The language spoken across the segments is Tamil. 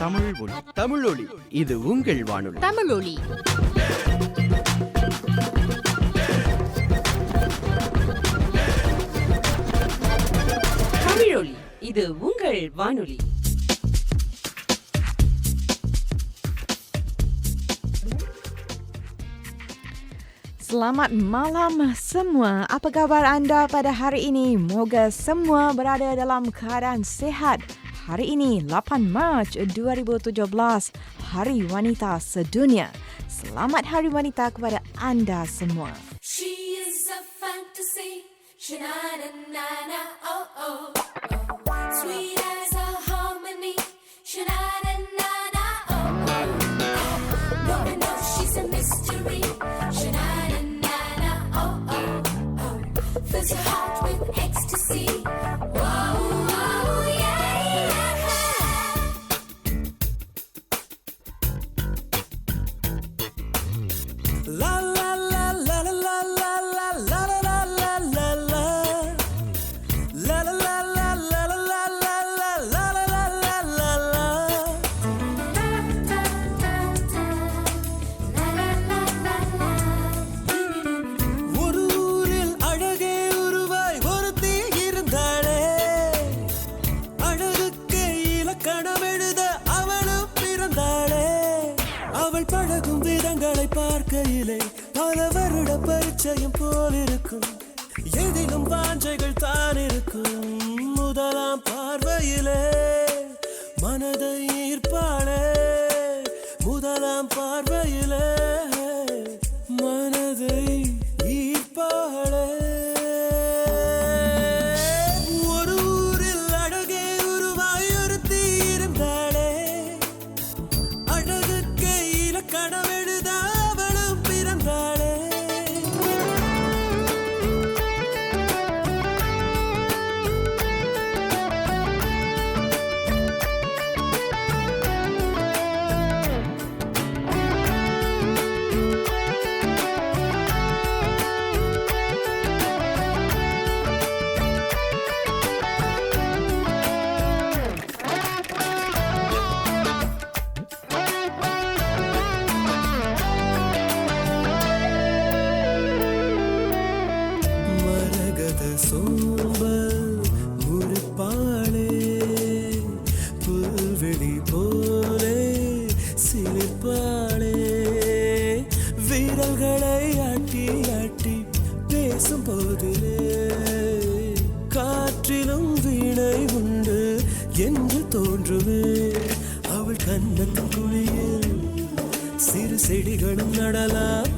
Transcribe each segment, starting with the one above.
தமிழொலி இது உங்கள் வானொலி. தமிழொலி இது உங்கள் வானொலி. Selamat malam semua. Apa khabar anda pada hari ini? Moga semua berada dalam keadaan sehat. Hari ini 8 Mac 2017, Hari Wanita Sedunia. Selamat Hari Wanita kepada anda semua. She is a fantasy. Sha-na-na-na-na, oh oh oh. Sweet as a harmony. Sha-na-na-na-na, oh oh oh. No one knows she's a mystery. Sha-na-na-na-na, oh oh oh. Fills your heart with ecstasy. Whoa, whoa, yeah, yeah. La la la la la la la la la la la la la. La la la la la la la la la la la la la. ஒரு ஊரில் அழகே உருவாய் ஒருத்தி இருந்தாளே. அழகுக்கு இலக்கணம் எழுத அவளும் பிறந்தாளே. அவள் பழகும் விதங்களை பார்க்கையிலே பல வருட பரிச்சயம் போல் இருக்கும். எதிலும் வாஞ்சைகள் தான் இருக்கும். முதலாம் பார்வையிலே மனதை ஈர்ப்பாளே. முதலாம் பார்வையிலே மனதை ஈர்ப்பாளே. ஒரு ஊரில் அழகே உருவாய் ஒருத்தி இருந்தாளே. அழகுக்கு இலக்கணம் எழுத அவளும் பிறந்தாளே. மரகத சோம்பல் முறிப்பாளே. புல்வெளி போலே சிலிர்ப்பாளே. வீரல்களை ஆட்டி ஆட்டி பேசும் போதிலே காற்றிலும் வீணை உண்டு என்று தோன்றுமே. அவள் கன்னத்தின் குழியில் சிறு செடிகளும் நடலாம்.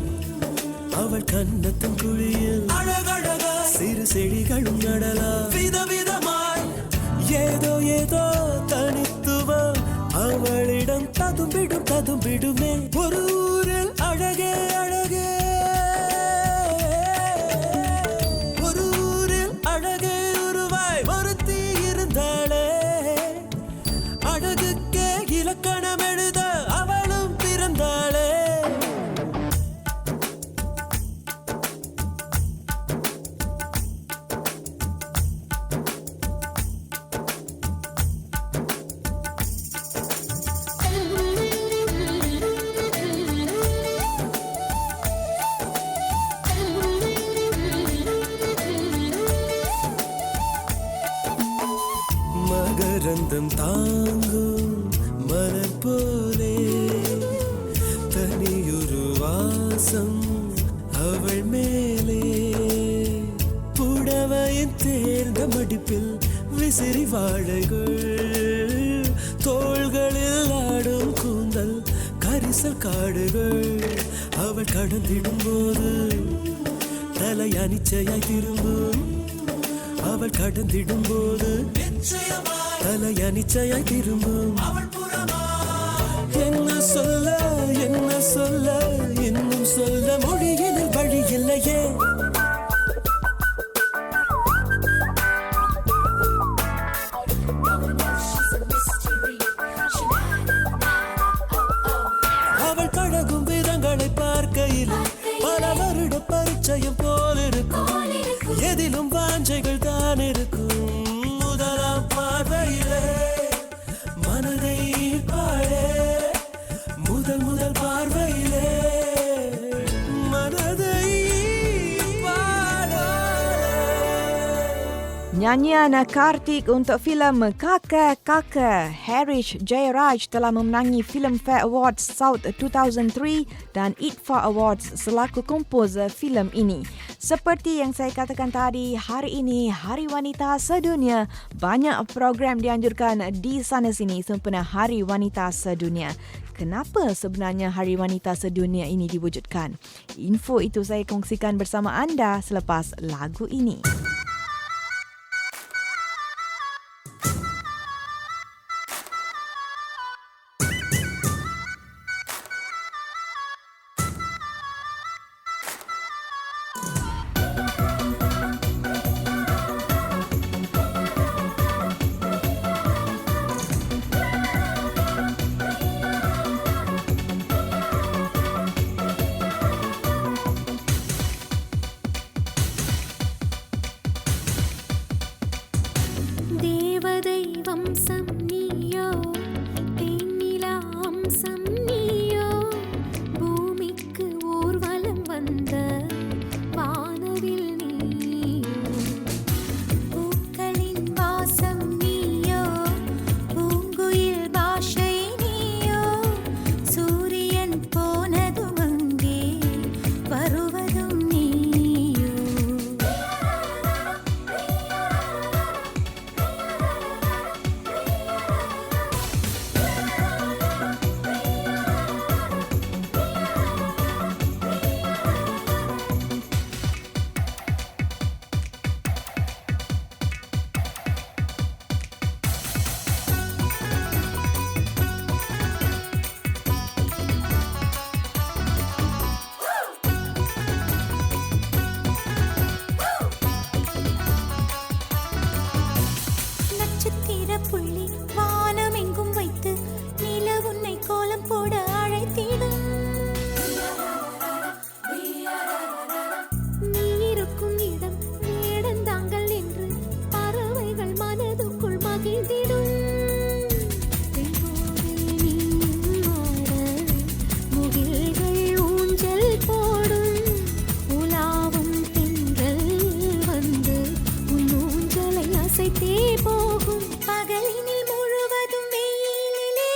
அவள் கன்னத்தின் குழியில் அழகழகா சிறு செடிகளும் நடலாம். விதவிதமாய் ஏதோ ஏதோ தனித்துவம் அவளிடம் ததும்பிடும் ததும்பிடுமே. ஒரு ஊரில் அழகே அழகே. ஒரு ஊரில் அழகே உருவாய் ஒருத்தி இருந்தாளே. அழகுக்கே இலக்கணம் எழுத அவளும் பிறந்தாளே. மகரந்தம் தாங்கும் மலர் போலே தனியொரு வாசம் அவள் மேலே. புடவையின் தேர்ந்த மடிப்பில் விசிறி வாழைகள். தோள்களில் ஆடும் கூந்தல் கரிசல் காடுகள். அவள் கடந்திடும் போது தலை அனிச்சையாய் திரும்பும். அவள் கடந்திடும் போது தலை அனிச்சையாய் திரும்பும். என்ன சொல்ல என்ன சொல்ல இன்னும் சொல்ல மொழியில் வழி இல்லையே. No one knows she's a mystery. Sha-na-na-na-na, oh oh. அவள் பழகும் விதங்களை பார்க்கையில் பல வருட பரிச்சயம் போல் இருக்கும். எதிலும் வாஞ்சைகள் தான் இருக்கும். முதலாம் பார்வையிலே மனதை ஈர்ப்பாளே. Nyanyian Kartik untuk filem Kaka. Harish Jayaraj telah memenangi Filmfare Awards South 2003 dan ITFA Awards selaku komposer filem ini. Seperti yang saya katakan tadi, hari ini Hari Wanita Sedunia. Banyak program dianjurkan di sana-sini sempena Hari Wanita Sedunia. Kenapa sebenarnya Hari Wanita Sedunia ini diwujudkan? Info itu saya kongsikan bersama anda selepas lagu ini. தேவதைவம்சம் நீயோ, தேனிலா அம்சம் நீயோ, பூமிக்கு ஊர்வலம் வந்த வானவில் நீயோ, பூக்களின் வாசம் நீயோ, பூங்குயில் பாஷை நீயோ, சூரியன் போனதும் அங்கே வருவதும் நீயோ. நட்சத்திர புள்ளி வானமெங்கும் வைத்து நில உன்னை கோலம் போட அழைத்திடும். நீ இருக்கும் இடம் வேடந்தாங்கள் என்று பறவைகள் மனதுக்குள் மகிழ்ந்திடும். தென்கோவில் நீயும் ஆட முகில்கள் ஊஞ்சல் போடும். உலாவும் தென்றல் வந்து உன் ஊஞ்சலை அசைத்தே போகும். பகலினில் முழுவதும் வெயிலிலே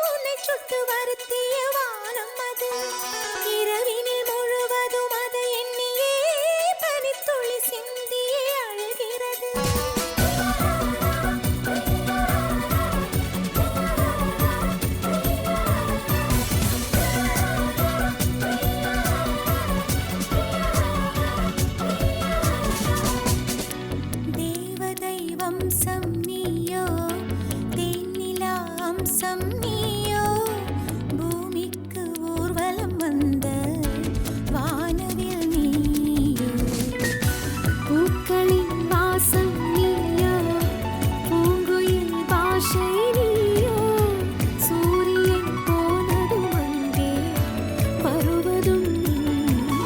உன்னை சுட்டு வருத்திய வானம் அது. இரவினில் முழுவதும் அதை எண்ணியே பனித்துளி சிந்தியே அழுகிறது. தேவதை வம்சம் நீயோ, தேனிலா அம்சம் நீயோ, பூமிக்கு ஊர்வலம் வந்த வானவில் நீயோ, பூக்களின் வாசம் நீயோ, பூங்குயில் பாஷை நீயோ, சூரியன் போனதும் அங்கே வருவதும் நீயோ.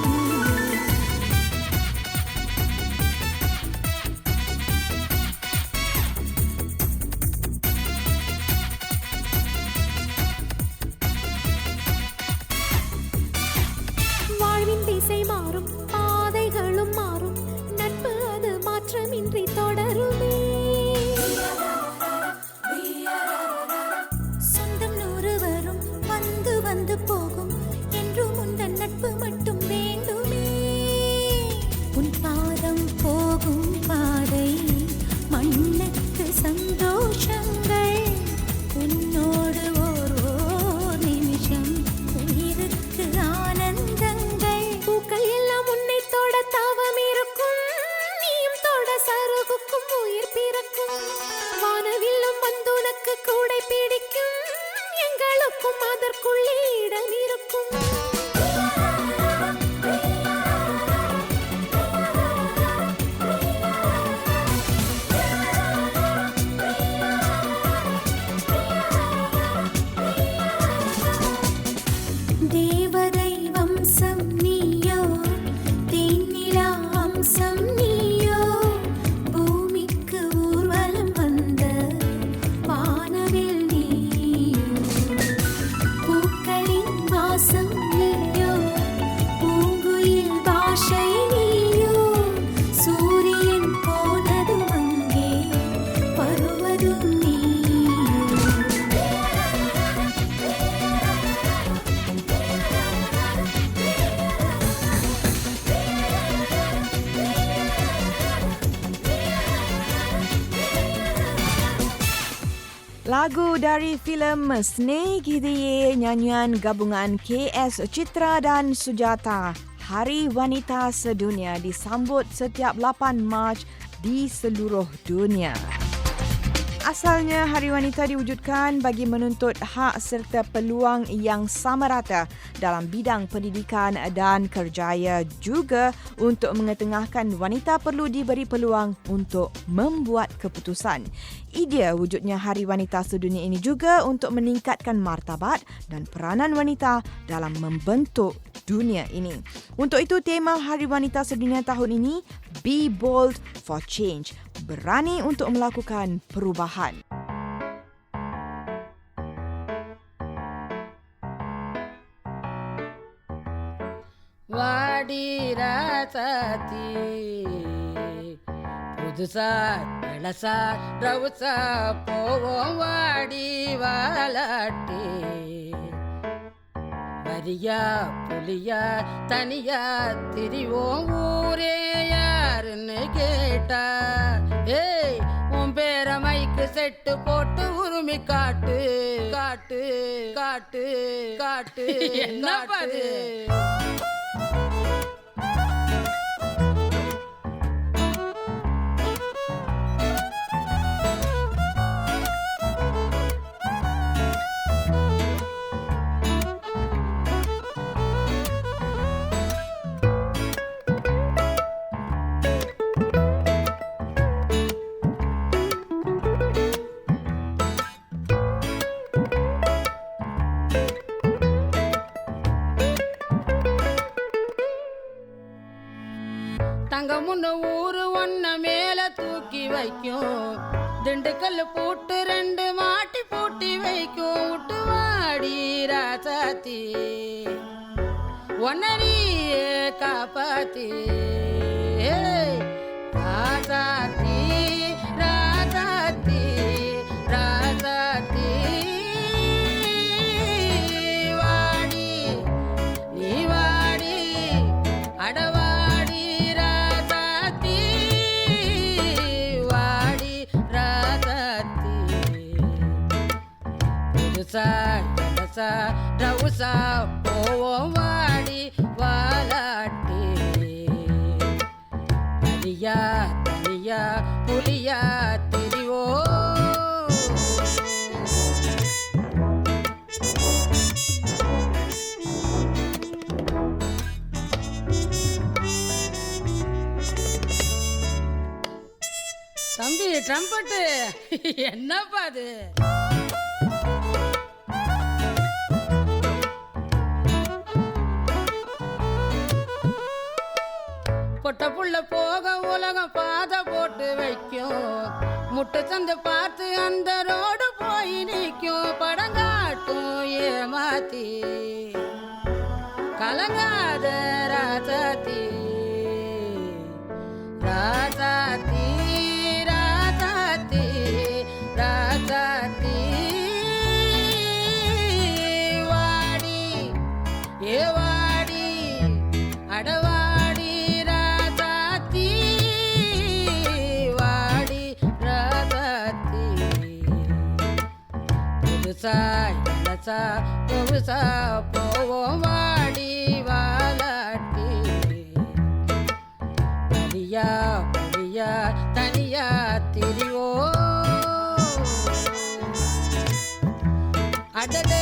வாழ்வின் திசை மாறும், பாதைகளும் மாறும், நட்பு அது மாற்றமின்றி தொடருமே. சொந்தம் 100 வரும், வந்து வந்து போகும், என்றும் உந்தன் நட்பு மட்டும் வேண்டுமே. உன் பாதம் போகும் பாதை மண்ணுக்கு சந்தோஷங்கள், உன்னோடு ஓர் நிமிஷம் உயிருக்கு ஆனந்தங்கள். பூக்கள் எல்லாம் உன்னை தொட தவம் இருக்கும், நீயும் தொட சருகுக்கும் உயிர் பிறக்கும். வானவில்லும் வந்து உனக்கு கூடை பிடிக்கும், எங்களுக்கும் அதற்குள்ளே இடம் இருக்கும். தேவதை வம்சம் நீயோ, தேனிலா அம்சம் நீயோ, பூமிக்கு ஊர்வலம் வந்த வானவில் நீயோ, பூக்களின் வாசம் Lagu dari filem Snake Hidayah, nyanyian gabungan KS Citra dan Sujata. Hari Wanita Sedunia disambut setiap 8 Mac di seluruh dunia. Asalnya, Hari Wanita diwujudkan bagi menuntut hak serta peluang yang sama rata dalam bidang pendidikan dan kerjaya, juga untuk mengetengahkan wanita perlu diberi peluang untuk membuat keputusan. Idea wujudnya Hari Wanita Sedunia ini juga untuk meningkatkan martabat dan peranan wanita dalam membentuk dunia ini. Untuk itu, tema Hari Wanita Sedunia tahun ini, Be Bold for Change. Berani untuk melakukan perubahan. வாடி ராசாத்தி புதுசா இளசா ரவுசா போவோம் வாடி வாலாட்டி வரியா புலியா தனியா திரிவோம் ஊரே யாருன்னு கேட்டா ஏய் உன் பேர மைக்கு செட்டு போட்டு உரிமை காட்டு காட்டு காட்டு காட்டு என்ன பாது தங்கமுன்னு ஊரு ஒன்ன மேல தூக்கி வைக்கும் திண்டுக்கல் பூட்டு 2 மாட்டி பூட்டி வைக்கும் விட்டு வாடி ராசாத்தி ஒன்னரியே காப்பாத்தி ராசாத்தி ராசாத்தி ராசாத்தி வாடி நீ வாடி அடவா புதுசா ரவுசா போவோம் வாடி வாலாட்டி தனியா தனியா புலியா திரிவோ தம்பி ட்ரம்பட்டு என்னப்பா அது பொட்ட புள்ள போக உலகம் பாதை போட்டு வைக்கும் முட்டை சந்தை பார்த்து அந்த ரோடு போய் நிற்கும் படங்காட்டும் ஏமாத்தி கலங்காத ராசாத்தி ராசாத்தி ராசாத்தி ராசாத்தி வாடி ஏ வாடி அடவா இளசா புதுசா போவோம் வாடி வாலாட்டி வரியா புலியா தனியா திரிவோ அடடே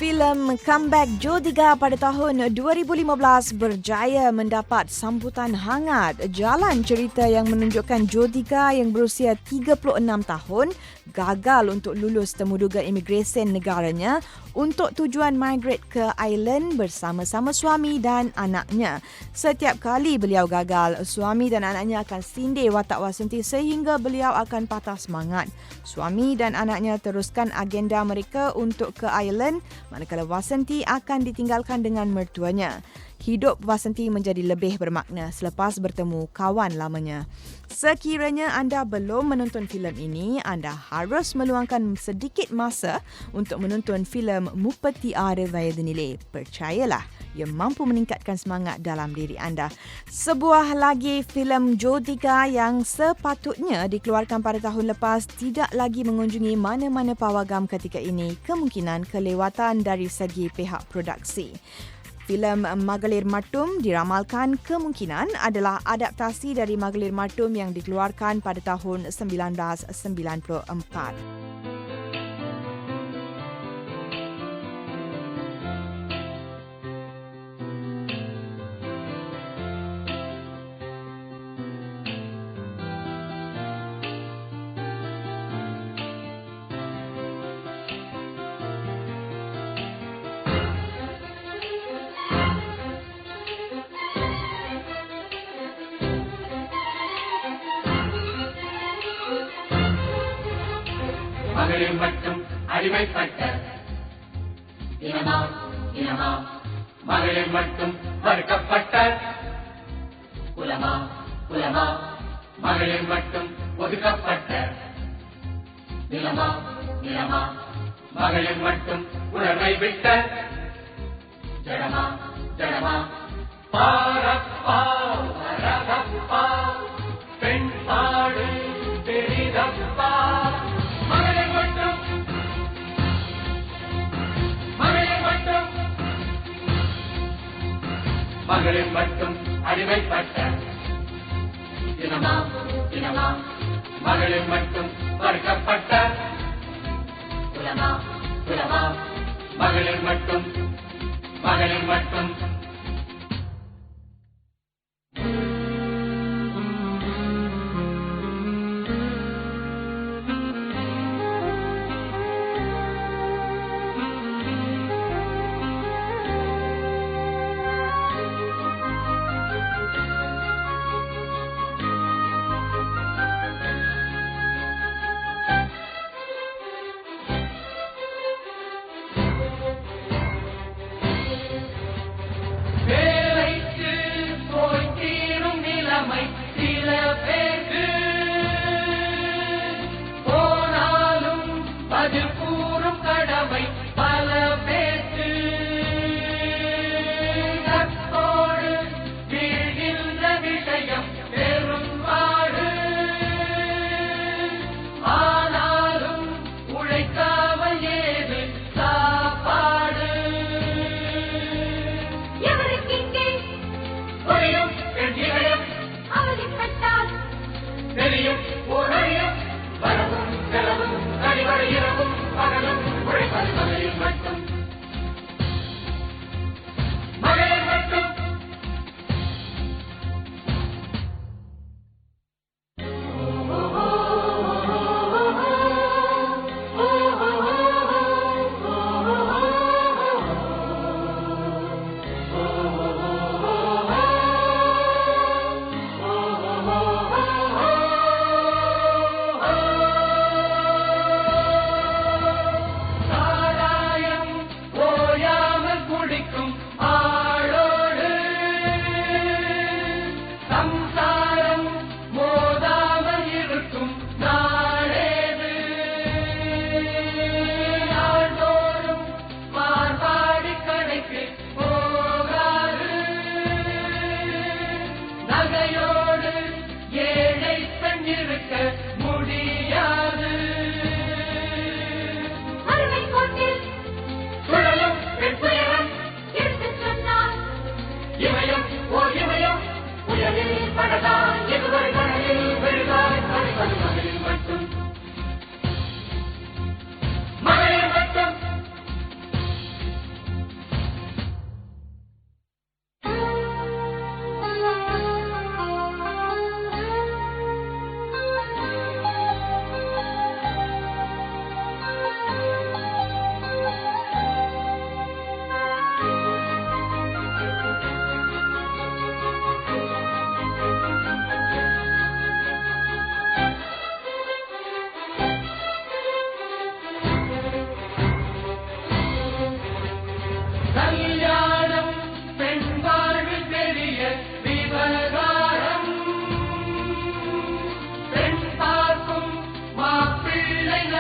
Filem comeback Jyotika pada tahun 2015 berjaya mendapat sambutan hangat. Jalan cerita yang menunjukkan Jyotika yang berusia 36 tahun gagal untuk lulus temuduga imigresen negaranya untuk tujuan migrate ke Ireland bersama-sama suami dan anaknya. Setiap kali beliau gagal, suami dan anaknya akan sindir watak Wasanti sehingga beliau akan patah semangat. Suami dan anaknya teruskan agenda mereka untuk ke Ireland, manakala Wasanti akan ditinggalkan dengan mertuanya. Hidup Wasanti menjadi lebih bermakna selepas bertemu kawan lamanya. Sekiranya anda belum menonton filem ini, anda harus meluangkan sedikit masa untuk menonton filem Mupati Are Vayadinile. Percayalah, ia mampu meningkatkan semangat dalam diri anda. Sebuah lagi filem Jyotika yang sepatutnya dikeluarkan pada tahun lepas tidak lagi mengunjungi mana-mana pawagam ketika ini, kemungkinan kelewatan dari segi pihak produksi. Filem Magalir Matum diramalkan kemungkinan adalah adaptasi dari Magalir Matum yang dikeluarkan pada tahun 1994. மகளிர் மட்டும் அடிமைப்பட்ட இனமா இனமா மகளிர் மட்டும் மறுக்கப்பட்ட குலமா குலமா மகளிர் மட்டும் ஒதுக்கப்பட்ட நிலமா நிலமா மகளிர் மட்டும் உணர்வை விட்ட ஜடமா ஜடமா பாரப்பா வரதப்பா பெண் பாடு பெரிதப்பா மகளிர் மட்டும் அடிமைப்பட்ட இனமா இனமா மகளிர் மட்டும் மறுக்கப்பட்ட குலமா குலமா மகளிர் மட்டும் மகளிர் மட்டும்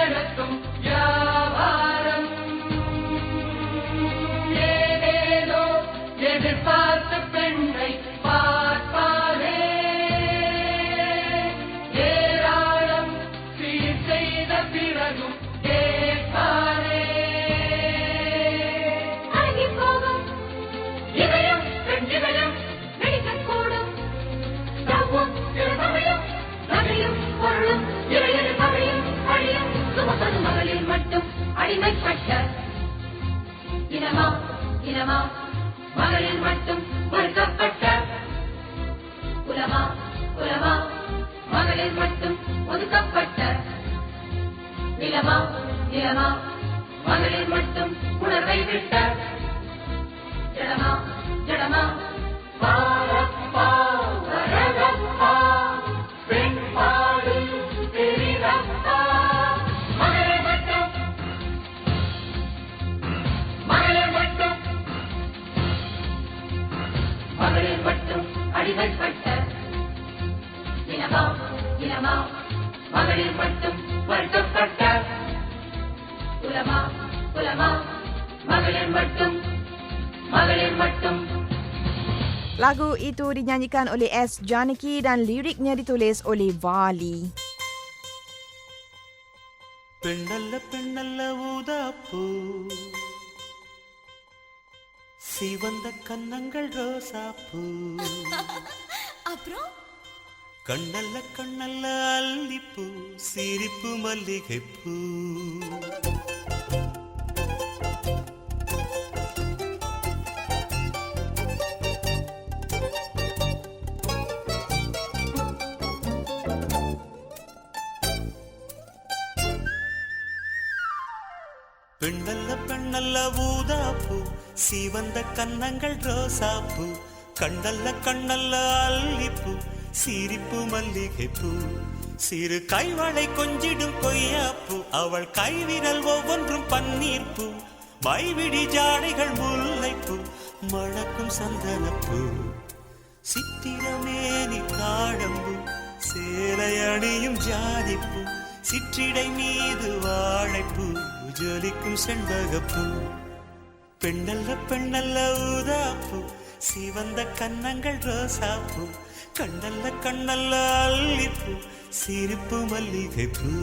நடக்கும் வியாபாரம் ஏதேதோ எதிர்பார்த்த பெண்ணை பார்ப்பாரே ஏராளம் சீர் செய்த பிறகும் கேட்பாரே அழகி போகும் இதயம் பெண் இதயம் வெடிக்கக்கூடும் தவும் சில சமயம் நகையும் பொருளும் இறையது சபையும் அழியும் சுமப்பது மகளில் மட்டும் அடிமைப்பட்ட இனமா இனமா மகளில் மட்டும் ஒடுக்கப்பட்ட குலமா குலமா மகளில் மட்டும் ஒதுக்கப்பட்ட நிலமா நிலமா மகளில் மட்டும் உணர்வை விட்ட ஜடமா ஜடமா பாரப்பா வரதப்பா பெண் பாடு பெரிதப்பா மகளிர் மட்டும் மகளிர் மட்டும் மகளிர் மட்டும் அடிமைப்பட்ட இனமா இனமா மகளிர் மட்டும் வருத்தப்பட்ட குலமா குலமா மகளிர் மட்டும் மகளிர் மட்டும். Lagu itu dinyanyikan oleh S. Janaki dan liriknya ditulis oleh Vali. பெண்ணல்ல பெண்ணல்ல ஊதாப்பூ சிவந்த கன்னங்கள் ரோசாப்பூ அப்புறம் கண்ணல்ல கண்ணல்ல அல்லிப்பூ சிரிப்பு மல்லிகைப்பூ பெண்ணல்ல பெண்ணல்ல ஊதாப்பூ சிவந்த கன்னங்கள் ரோசாப்பூ கண்ணல்ல கண்ணல்ல அல்லிப்பூ சிரிப்பு மல்லிகைப்பூ சிறு கைவளை கொஞ்சிடும் கொய்யாப்பூ அவள் கைவிரல் ஒவ்வொன்றும் பன்னீர்ப்பூ மைவிடி ஜாடைகள் முல்லைப்பூ மணக்கும் சந்தனப்பூ சித்திரமேனி தாழம்பூ சேலை அணியும் ஜாதிப்பூ சிற்றிடை மீது வாழைப்பூ ஜொலிக்கும் செண்பகப்பூ பெண்ணல்ல பெண்ணல்ல ஊதாப்பூ சிவந்த கன்னங்கள் ரோசாப்பூ கண்ணல்ல கண்ணல்ல அல்லிப்பூ சிரிப்பு மல்லிகைப்பூ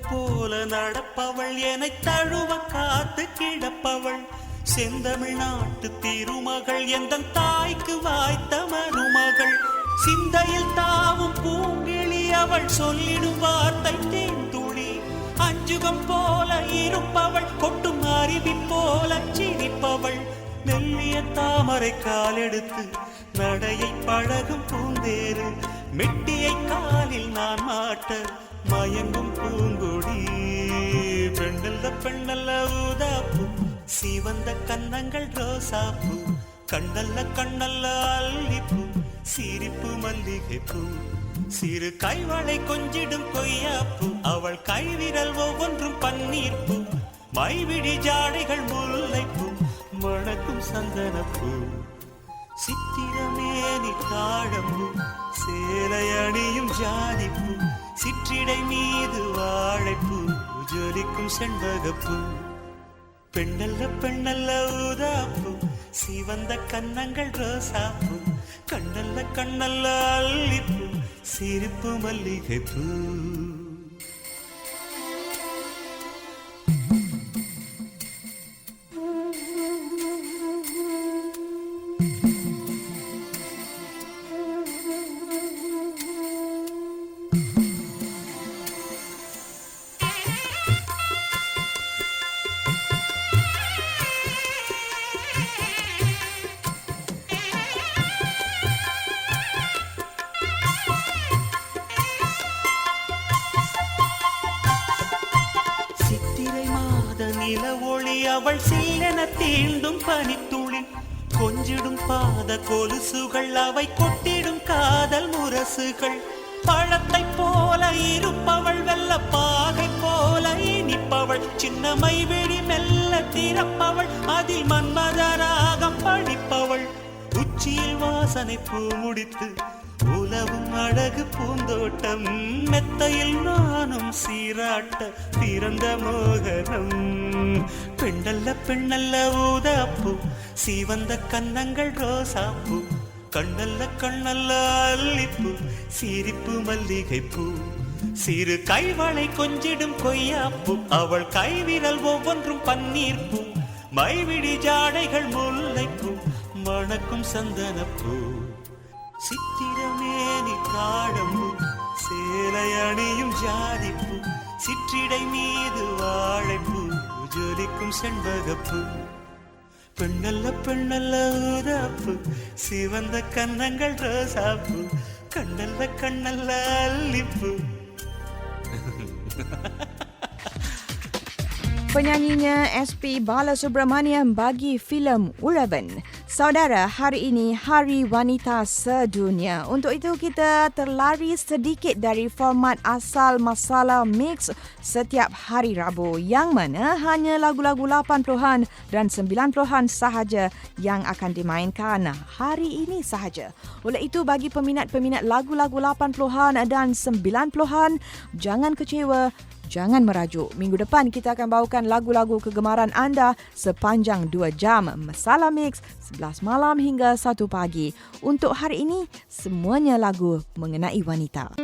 போல நடப்பவள் என்னை தழுவ காத்து கிடப்பவள் செந்தமிழ்நாட்டு திருமகள் எந்த தாய்க்கு வாய்த்த மருமகள் சிந்தையில் தாவும் பூங்கிழி அவள் சொல்லிடும் வார்த்தை தேந்துளி அஞ்சுகம் போல இருப்பவள் கொட்டும் அருவி போல சிரிப்பவள் மெல்லிய தாமரை காலெடுத்து நடையை பழகும் பூந்தேறு மெட்டியை காலில் நான் மாட்ட மயங்கும் பூங்கொடி பெண்ணல்ல பெண்ணல்ல ஊதாப்பூ சிவந்த கன்னங்கள் ரோசாப்பூ கண்ணல்ல கண்ணல்ல அல்லிப்பூ சிரிப்பு மல்லிகைப்பூ சிறு கைவளை கொஞ்சிடும் கொய்யாப்பூ அவள் கைவிரல் ஒவ்வொன்றும் பன்னீர்ப்பூ மைவிடி ஜாடைகள் முல்லைப்பூ மணக்கும் சந்தனப்பூ சித்திரமேனி தாழம்பூ சேலை அணியும் ஜாதிப்பூ சிற்றிடை மீது வாழைப்பூ ஜொலிக்கும் செண்பகப்பூ பெண்ணல்ல பெண்ணல்ல ஊதாப்பூ சிவந்த கன்னங்கள் ரோசாப்பூ கண்ணல்ல கண்ணல்ல அல்லிப்பூ சிரிப்பு மல்லிகைப்பூ அவள் சில்லென தீண்டும் பனித்துளி கொஞ்சிடும் பாத கொலுசுகள் அவை கொட்டிடும் காதல் முரசுகள் பழத்தை போல இருப்பவள் வெள்ள பாகை போல இனிப்பவள் சின்னமை வெடி மெல்ல திறப்பவள் அதில் மன்மதராகம் படிப்பவள் உச்சியில் வாசனை பூ முடித்து உலவும் அழகு பூந்தோட்டம் மெத்தையில் நானும் சீராட்ட பிறந்த மோகனம் பெண்ணல்ல பெண்ணல்ல ஊதாப்பூ சீவந்த கன்னங்கள் ரோசாப்பூ கண்ணல்ல கண்ணல்ல அல்லிப்பூ சிரிப்பு மல்லிகைப்பூ சிறு கைவளை கொஞ்சிடும் கொய்யாப்பூ அவள் கைவிரல் ஒவ்வொன்றும் பன்னீர்ப்பூ மைவிடி ஜாடைகள் முல்லைப்பூ மணக்கும் சந்தனப்பூ சித்திரமேனி காடம்பூ சேலை அணியும் ஜாதிப்பூ சிற்றிடை மீது வாழைப்பூ ஜொலிக்கும் செண்பகப்பூ பெண்ணல்ல பெண்ணல்ல ஊதாப்பூ சிவந்த கன்னங்கள் ரோசாப்பூ கண்ணல்ல கண்ணல்ல அல்லிப்பூ. Penyanyinya SP Balasubramaniam bagi filem Uravan. Saudara, hari ini Hari Wanita Sedunia. Untuk itu kita terlari sedikit dari format asal Masala Mix setiap hari Rabu yang mana hanya lagu-lagu 80-an dan 90-an sahaja yang akan dimainkan hari ini sahaja. Oleh itu bagi peminat-peminat lagu-lagu 80-an dan 90-an, jangan kecewa, jangan merajuk. Minggu depan kita akan bawakan lagu-lagu kegemaran anda sepanjang 2 jam. Masala Mix 11 malam hingga 1 pagi. Untuk hari ini, semuanya lagu mengenai wanita.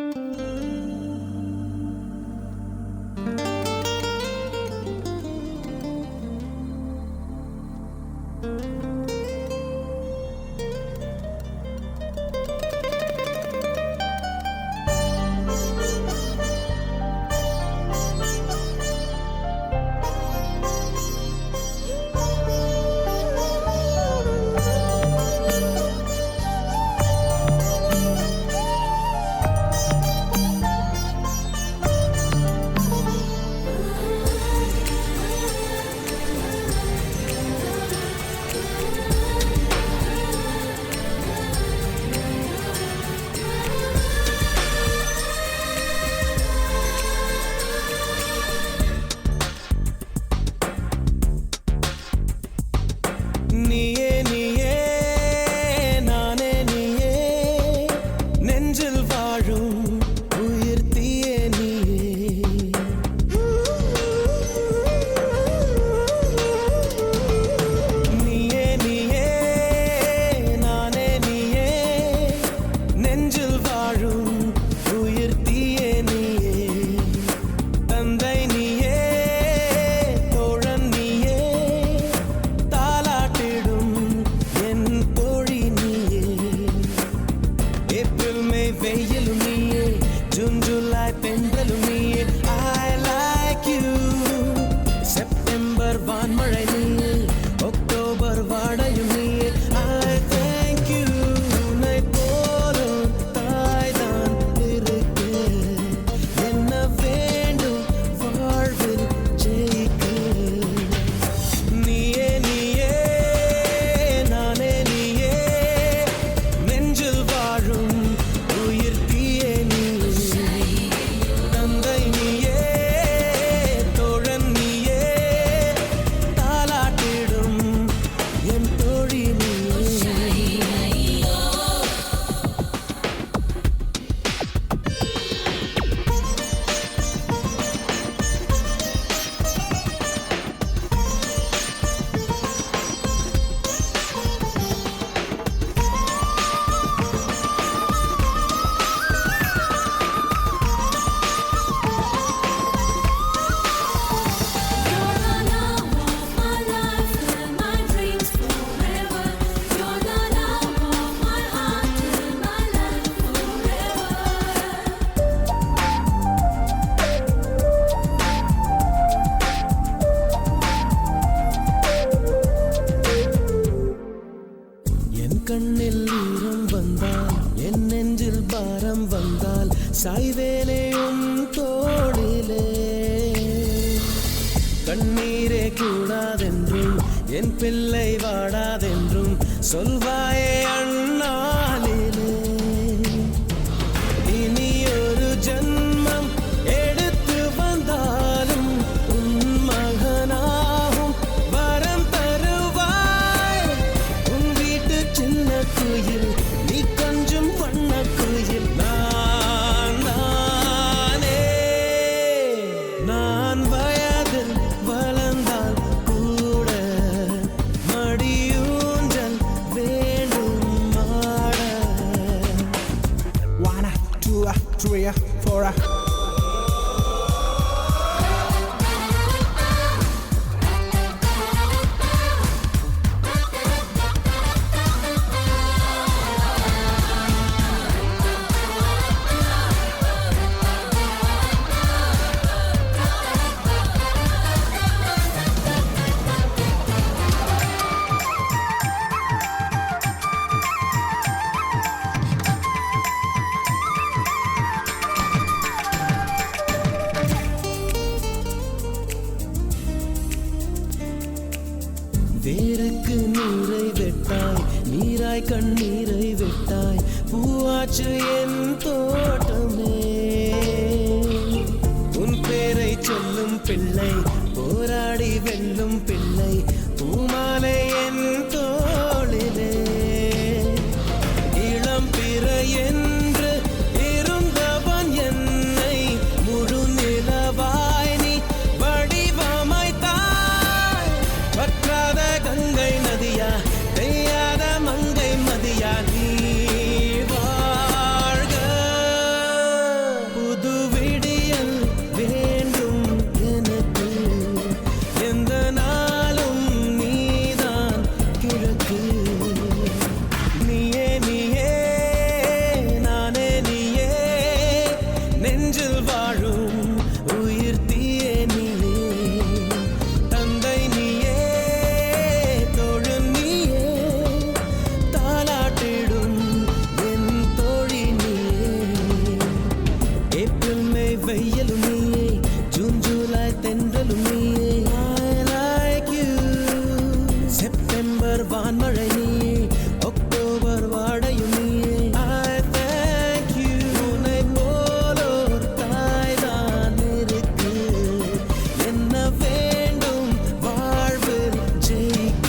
கண்ணில் ஈரம் வந்தால் என் நெஞ்சில் பாரம் வந்தால் சாய்வேலையும் தோளிலே கண்ணீரே கூடாதென்று என் பிள்ளை வாடாதென்றும் சொல்வாயே அண்ணாலிலே. இனி ஒரு ஜன்மம் எடுத்து வந்தாலும் உன் மகனாகும் வரம் தருவாய். உன் வீட்டு சின்ன குயில் நீ கொஞ்சம் வண்ண குயில். நான் நானே நான் வயதில் வளர்ந்தால் கூட மடியூஞ்சல் வேண்டும் மாட. 1, 2, 3, 4. வேருக்கு நீரை வெட்டாய், நீராய் கண்ணீரை வெட்டாய், பூவாச்சு என் தோட்டமே. உன் பேரை சொல்லும் பிள்ளை, போராடி வெல்லும் பிள்ளை, பூமாலை என் தோளிலே. இளம் பிறை என்று இருந்தவன் என்னை முழு நிலவாய் நீ வடிவமைத்தாய். வற்றாத கங்கை நதியா, பெய்யாத மங்கை மதியா, நீ வாழ்க. புது விடியல் வேண்டும் எனக்கு, எந்த நாளும் நீதான் கிழக்கு. நீயே நீயே நானே நீயே, நெஞ்சில் வாழும் உயிர் தீயே நீயே. தந்தை நீயே, தோழன் நீயே, தாலாட்டிடும் என் தோழி நீயே. ஏப்ரல் மே வெயிலும் நீயே, ஜூன் ஜூலை தென்றலும் நீயே. I like you. செப்டம்பர் வான்மழை நீயே, அக்டோபர் வாடையும் நீயே. I thank you. உன்னை போலோர் தாய்தான் இருக்கு, என்ன வேண்டும் வாழ்வில் ஜெயிக்க.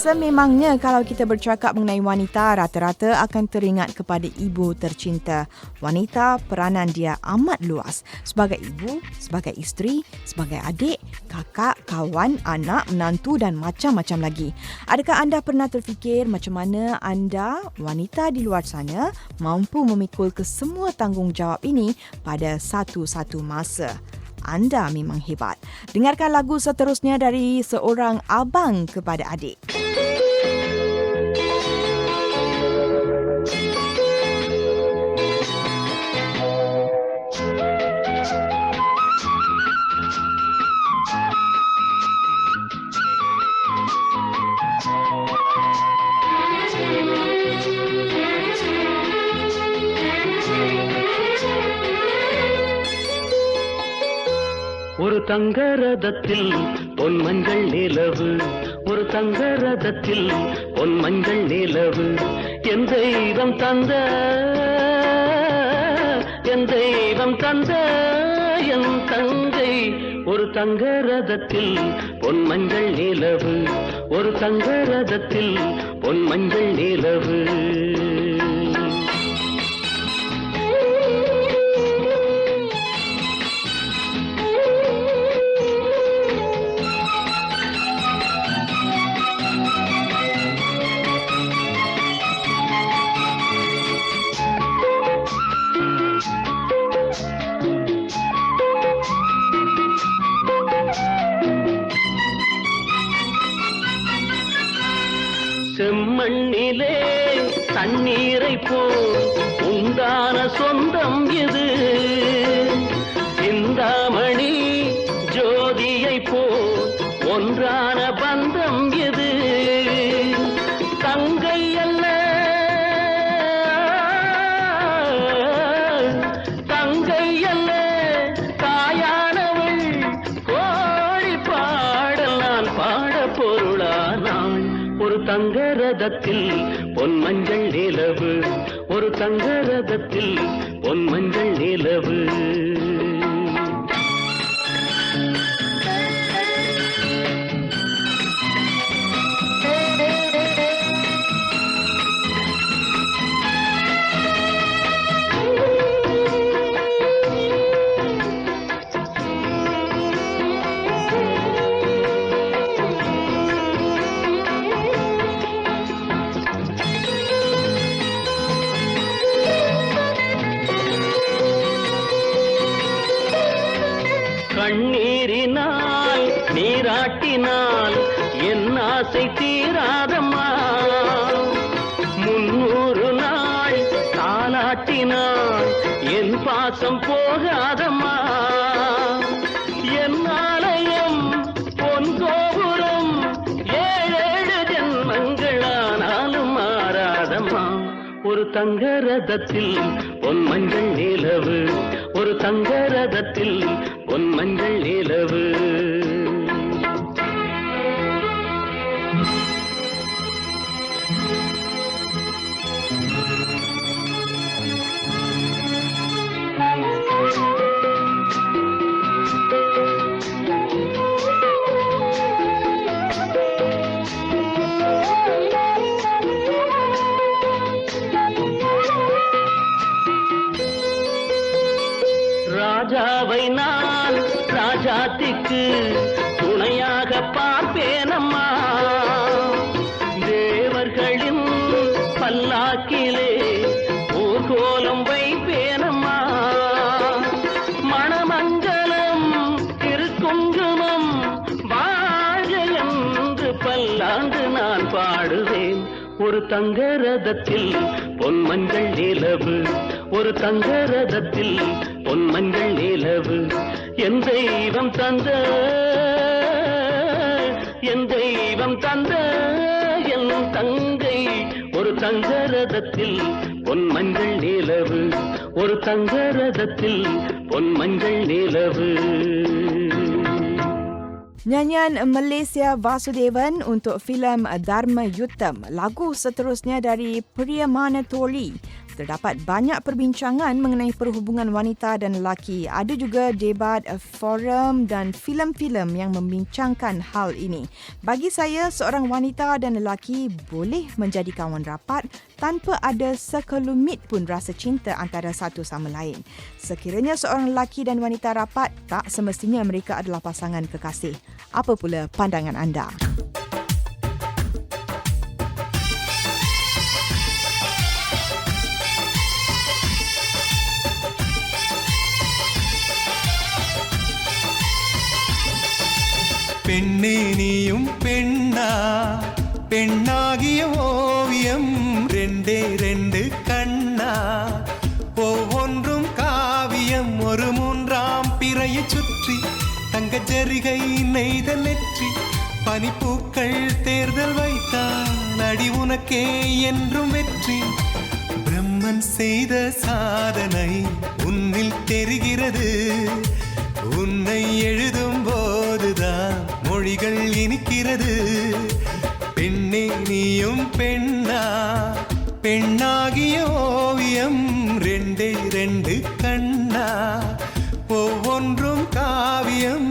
Sememangnya kalau kita bercakap mengenai wanita, rata-rata akan teringat kepada ibu tercinta. Wanita, peranan dia amat luas. Sebagai ibu, sebagai isteri, sebagai adik, kakak, kawan, anak, menantu dan macam-macam lagi. Adakah anda pernah terfikir macam mana anda, wanita di luar sana, mampu memikul kesemua tanggungjawab ini pada satu-satu masa? Anda memang hebat. Dengarkan lagu seterusnya dari seorang abang kepada adik. ஒரு தங்க ரதத்தில் பொன் மஞ்சள் நிலவு, ஒரு தங்க ரதத்தில் பொன் மஞ்சள் நிலவு. என் தெய்வம் தந்த, என் தெய்வம் தந்த என் தங்கை. ஒரு தங்க ரதத்தில் பொன் மஞ்சள் நிலவு, ஒரு தங்க ரதத்தில் பொன் மஞ்சள் நிலவு. செம்மண்ணிலே தண்ணீரை போல் உண்டான சொந்தம் இது. சிந்தாமணி ஜோதியை போல் ஒன்றான பந்தம் எது தங்கை அல்ல தங்கை அல்ல தாயானவள் கோடி பாடல் நான் பாட பொருளானாள் ஒரு தங்க ரதத்தில் பொன் மஞ்சள் நிலவு ஒரு தங்க ரதத்தில் பொன் மஞ்சள் நிலவு கண்ணீரினால் நீராட்டினால் என் ஆசை தீராதம்மா 300 நாள் தாலாட்டினால் என் பாசம் போகாதம்மா என் ஆலயம் பொன் கோபுரம் 7 ஜென்மங்களானாலும் மாறாதம்மா ஒரு தங்க ரதத்தில் பொன் மஞ்சள் நிலவு ஒரு தங்க ரதத்தில் பொன் மஞ்சள் நிலவு ராஜாவை நான் ராஜாத்திக்கு துணையாக பார்ப்பேனம்மா தேவர்களின் பல்லாக்கிலே ஊர்கோலம் வைப்பேனம்மா மணமங்கலம் திருக்குங்குமம் வாழ என்று பல்லாண்டு நான் பாடுவேன் ஒரு தங்க ரதத்தில் பொன் மஞ்சள் நிலவு ஒரு தங்க ரதத்தில் பொன் மஞ்சள் நிலவு என் தெய்வம் தந்த என் தெய்வம் தந்த என் தங்கை ஒரு தங்க ரதத்தில் பொன் மஞ்சள் நிலவு ஒரு தங்க ரதத்தில் பொன் மஞ்சள் நிலவு Nyanyian Malaysia Vasudevan untuk filem Dharma Yuttam. Lagu seterusnya dari Priyamana Toli. Terdapat banyak perbincangan mengenai perhubungan wanita dan lelaki. Ada juga debat forum dan filem-filem yang membincangkan hal ini. Bagi saya, seorang wanita dan lelaki boleh menjadi kawan rapat tanpa ada sekelumit pun rasa cinta antara satu sama lain. Sekiranya seorang lelaki dan wanita rapat, tak semestinya mereka adalah pasangan kekasih. Apa pula pandangan anda? பெண்ணே நீயும் பெண்ணா பெண்ணாகிய ஓவியம் 2 கண்ணா ஒவ்வொன்றும் காவியம் ஒரு 3ஆம் பிறையை சுற்றி தங்க ஜரிகை நெய்த நெற்றி பனிப்பூக்கள் தேர்தல் வைத்தான் அடி உனக்கே என்றும் வெற்றி பிரம்மன் செய்த சாதனை உன்னில் தெரிகிறது உன்னை எழுதும் போதுதான் மொழிகள் இனிக்கிறது பெண்ணே நீயும் பெண்ணா பெண்ணாகிய ஓவியம் 2 கண்ணா ஒவ்வொன்றும் காவியம்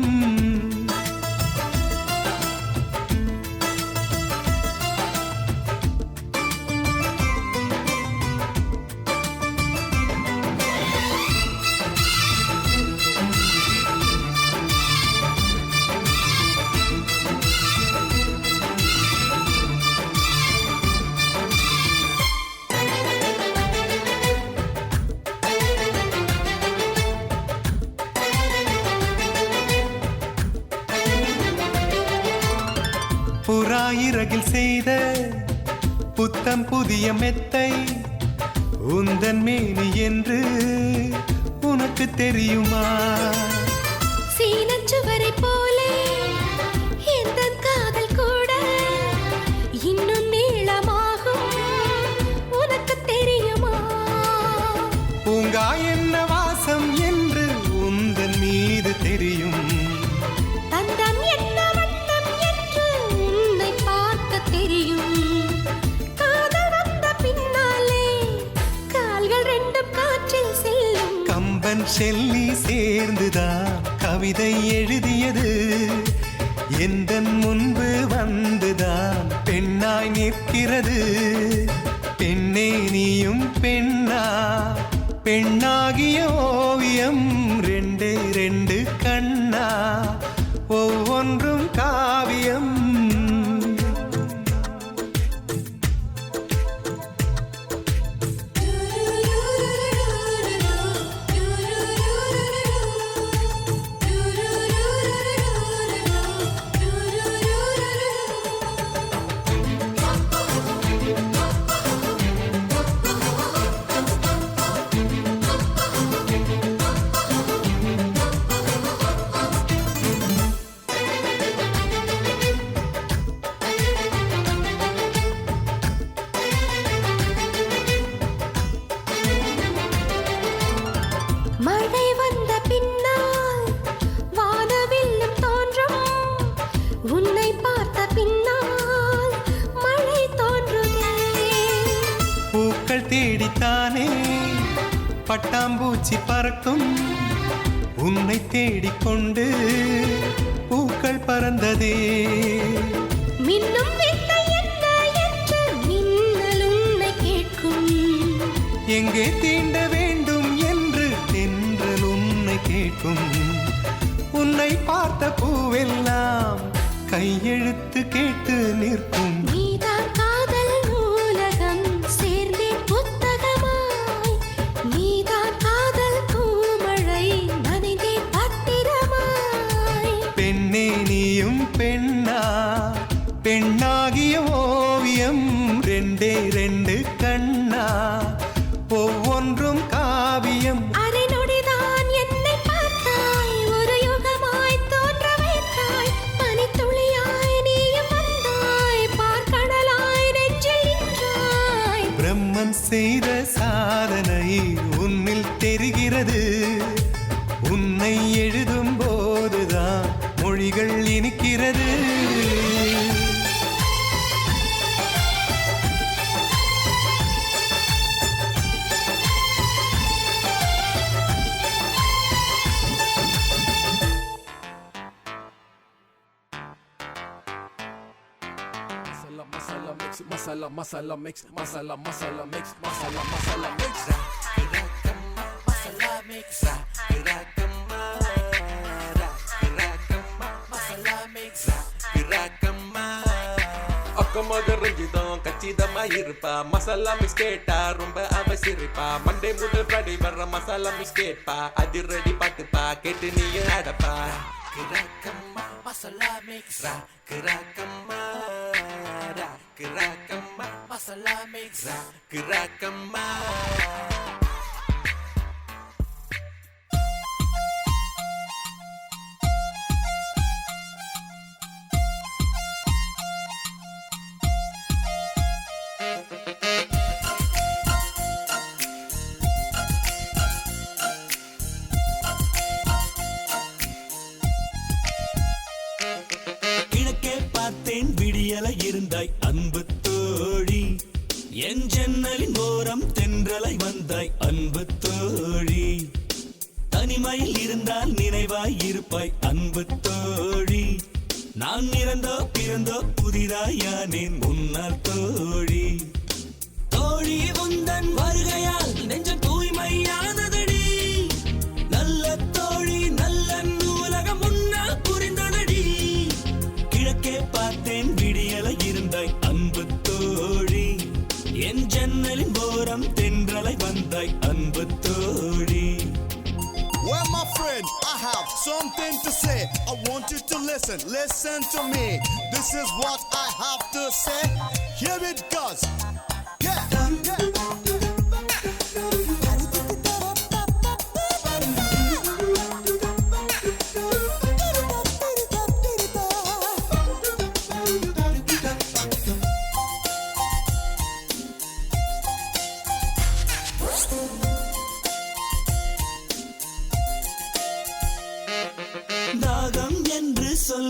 புறாயிரகில் செய்த புத்தம் புதிய மெத்தை உந்தன் மேனி என்று உனக்கு உனக்கு தெரியுமா? சீனச்சுவரை போலே இந்த காதல் கூட இன்னும் நீளமாகும், உனக்கு தெரியுமா? பூங்கா என்ன வாசம் என்று உந்தன் மீது தெரியும், தந்தம் என்ன வண்ணம் என்று உன்னை பார்க்க தெரியும். காதல் வந்த பின்னாலே கால்கள் ரெண்டும் காற்றில் செல்லும். கம்பன் ஷெல்லி சேர்ந்துதான் கவிதை எழுதியது, எந்தன் முன்பு வந்துதான் பெண்ணாய் நிற்கிறது. பெண்ணே நீயும் பெண்ணா, பெண்ணாகிய ஓவியம் ரெண்டே ரெண்டு கண்ணா, ஒவ்வொன்றும் காவியம். மழை வந்த பின்னால் வானவில்லும் தோன்றும், உன்னை பார்த்த பின்னால் மழை தோன்றுதே. பூக்கள் தேடித்தானே பட்டாம்பூச்சி பறக்கும், உன்னை தேடிக்கொண்டு பூக்கள் பறந்ததே. மின்னும் வித்தை என்ன என்று மின்னல் உன்னை கேட்கும், எங்கே தீண்ட வேண்டும் என்று தென்றல் உன்னை கேட்கும். உன்னை பார்த்த பூவெல்லாம் கையெழுத்து கேட்டு நிற்கும். நீதான் காதல் நூலகம் சேர்ந்தே புத்தகமாய், நீதான் காதல் பூமழை நனைந்தே பத்திரமாய். பெண்ணே நீயும் பெண்ணா, பெண்ணாகிய ஓவியம் ரெண்டே ரெண்டு கண்ணா, ஒவ்வொன்றும் காவியம். அரை நொடிதான் என்னை பார்த்தாய், ஒரு யுகமாய் தோன்ற வைத்தாய். பனித்துளியாய் நீயும் வந்தாய், பார்க்கடலாய் நெஞ்சில் நின்றாய். பிரம்மன் செய்த சாதனை உன்னில் தெரிகிறது, உன்னை எழுதும் போதுதான் மொழிகள் இனிக்கிறது. Masala mix, masala mix, masala mix. அக்கமாக Ranjitham கச்சிதமா இருப்பா, மசாலா மிக்ஸ் கேட்டா ரொம்ப அவ சிரிப்பா. மண்டே முதல் ஃப்ரைடே வர்ற மசாலா மிக்ஸ் கேட்பா, அதிரடி பாட்டுப்பா கேட்டு நீயும் ஆடப்பா. கிராக்கம்மா மசாலா மிக்ஸ், கிராக்கம்மா கிராக்கம்மா மசாலா மிக்ஸ், கிராக்கம்மா. கிழக்கே பார்த்தேன் விடியல இருந்தாய் அன்பு தோழி, என் ஜன்னலின் ஓரம் தென்றலை வந்தாய் அன்பு தோழி. தனிமையில் இருந்தால் நினைவாய் இருப்பாய் அன்பு தோழி, நான் இறந்தோ பிறந்தோ புதிதாயானேன் முன்னால் தோழி. தோழி உந்தன் வருகையால் நெஞ்சம் தூய்மையானதடி, நல்ல தோழி நல்ல நூலகம் முன்னால் புரிந்ததடி. கிழக்கே பார்த்தேன் விடியல இருந்தாய் அன்பு தோழி, என் ஜன்னலின் ஓரம் தென்றலை வந்தாய் அன்பு தோழி. Well, my friend, I have something to say. I want you to listen, listen to me. This is what I have to say. Here it goes. Yeah.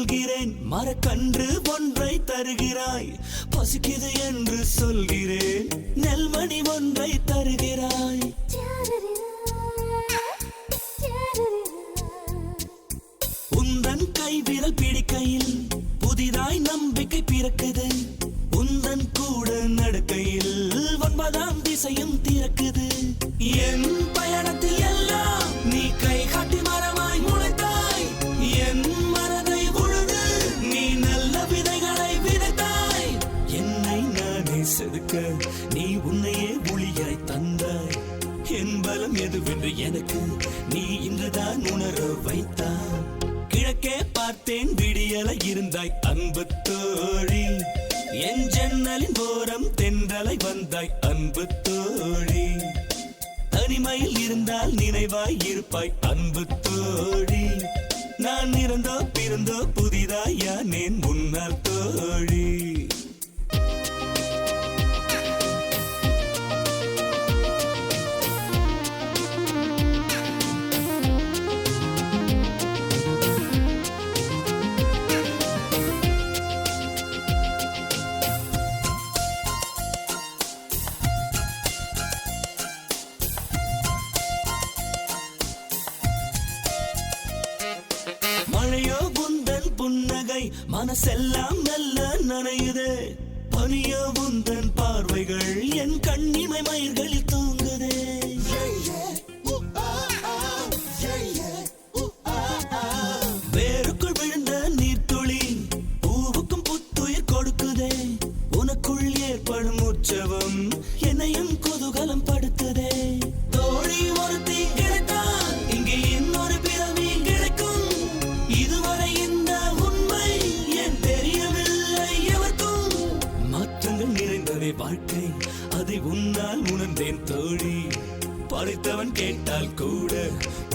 சொல்கிறேன், மரக்கன்று ஒன்றை தருகிறாய். பசிக்குது என்று சொல்கிறேன், நெல்மணி ஒன்றை தருகிறாய். உந்தன் கை விரல் பிடிக்கையில் புதிதாய் நம்பிக்கை பிறக்குது. உந்தன் கூட நடக்கையில் 9ஆம் திசையும் திறக்குது. என் பயணத்தில் எல்லாம் நீ கை காட்டி மரமாய் முளைத்தாய். என் மனதை உழுது நீ நல்ல விதைகளை விதைத்தாய். என்னை நானே செதுக்க நீ உன்னையே ஒளியாய் தந்தாய். என் பலம் எதுவென்று எனக்கு நீ இன்றுதான் உணர வைத்தாய். கிழக்கே பார்த்தேன் விடியலை இருந்தாய் அன்பு தோழி. என் ஜன்னலின் ஓரம் தென்றலை வந்தாய் அன்பு தோழி. தனிமையில் இருந்தால் நினைவாய் இருப்பாய் அன்பு தோழி. நான் இறந்தோ பிறந்தோ புதிதாய் யானேன் முன்னால் தோழி. மழையோ உந்தன் புன்னகை மனசெல்லாம் நல்ல நனையுது. பனியோ உந்தன் பார்வைகள் என் கண்ணிமை மயிர்களில் தூங்குதே. வேருக்குள் விழுந்த நீர்த்துளி பூவுக்கும் புத்துயிர் கொடுக்குதே. உனக்குள் ஏற்படும் உற்சவம் என்னையும் குதூகலம் படுத்துதே. தோழி ஒருத்தி கிடைத்தால் இங்கே இன்னொரு பிறவி கிடைக்கும். இதுவரை இந்த உண்மை ஏன் தெரியவில்லை எவர்க்கும். மாற்றங்கள் நிறைந்ததே வாழ்க்கை, அதை உன்னால் உணர்ந்தேன் தோழி. படைத்தவன் கேட்டால் கூட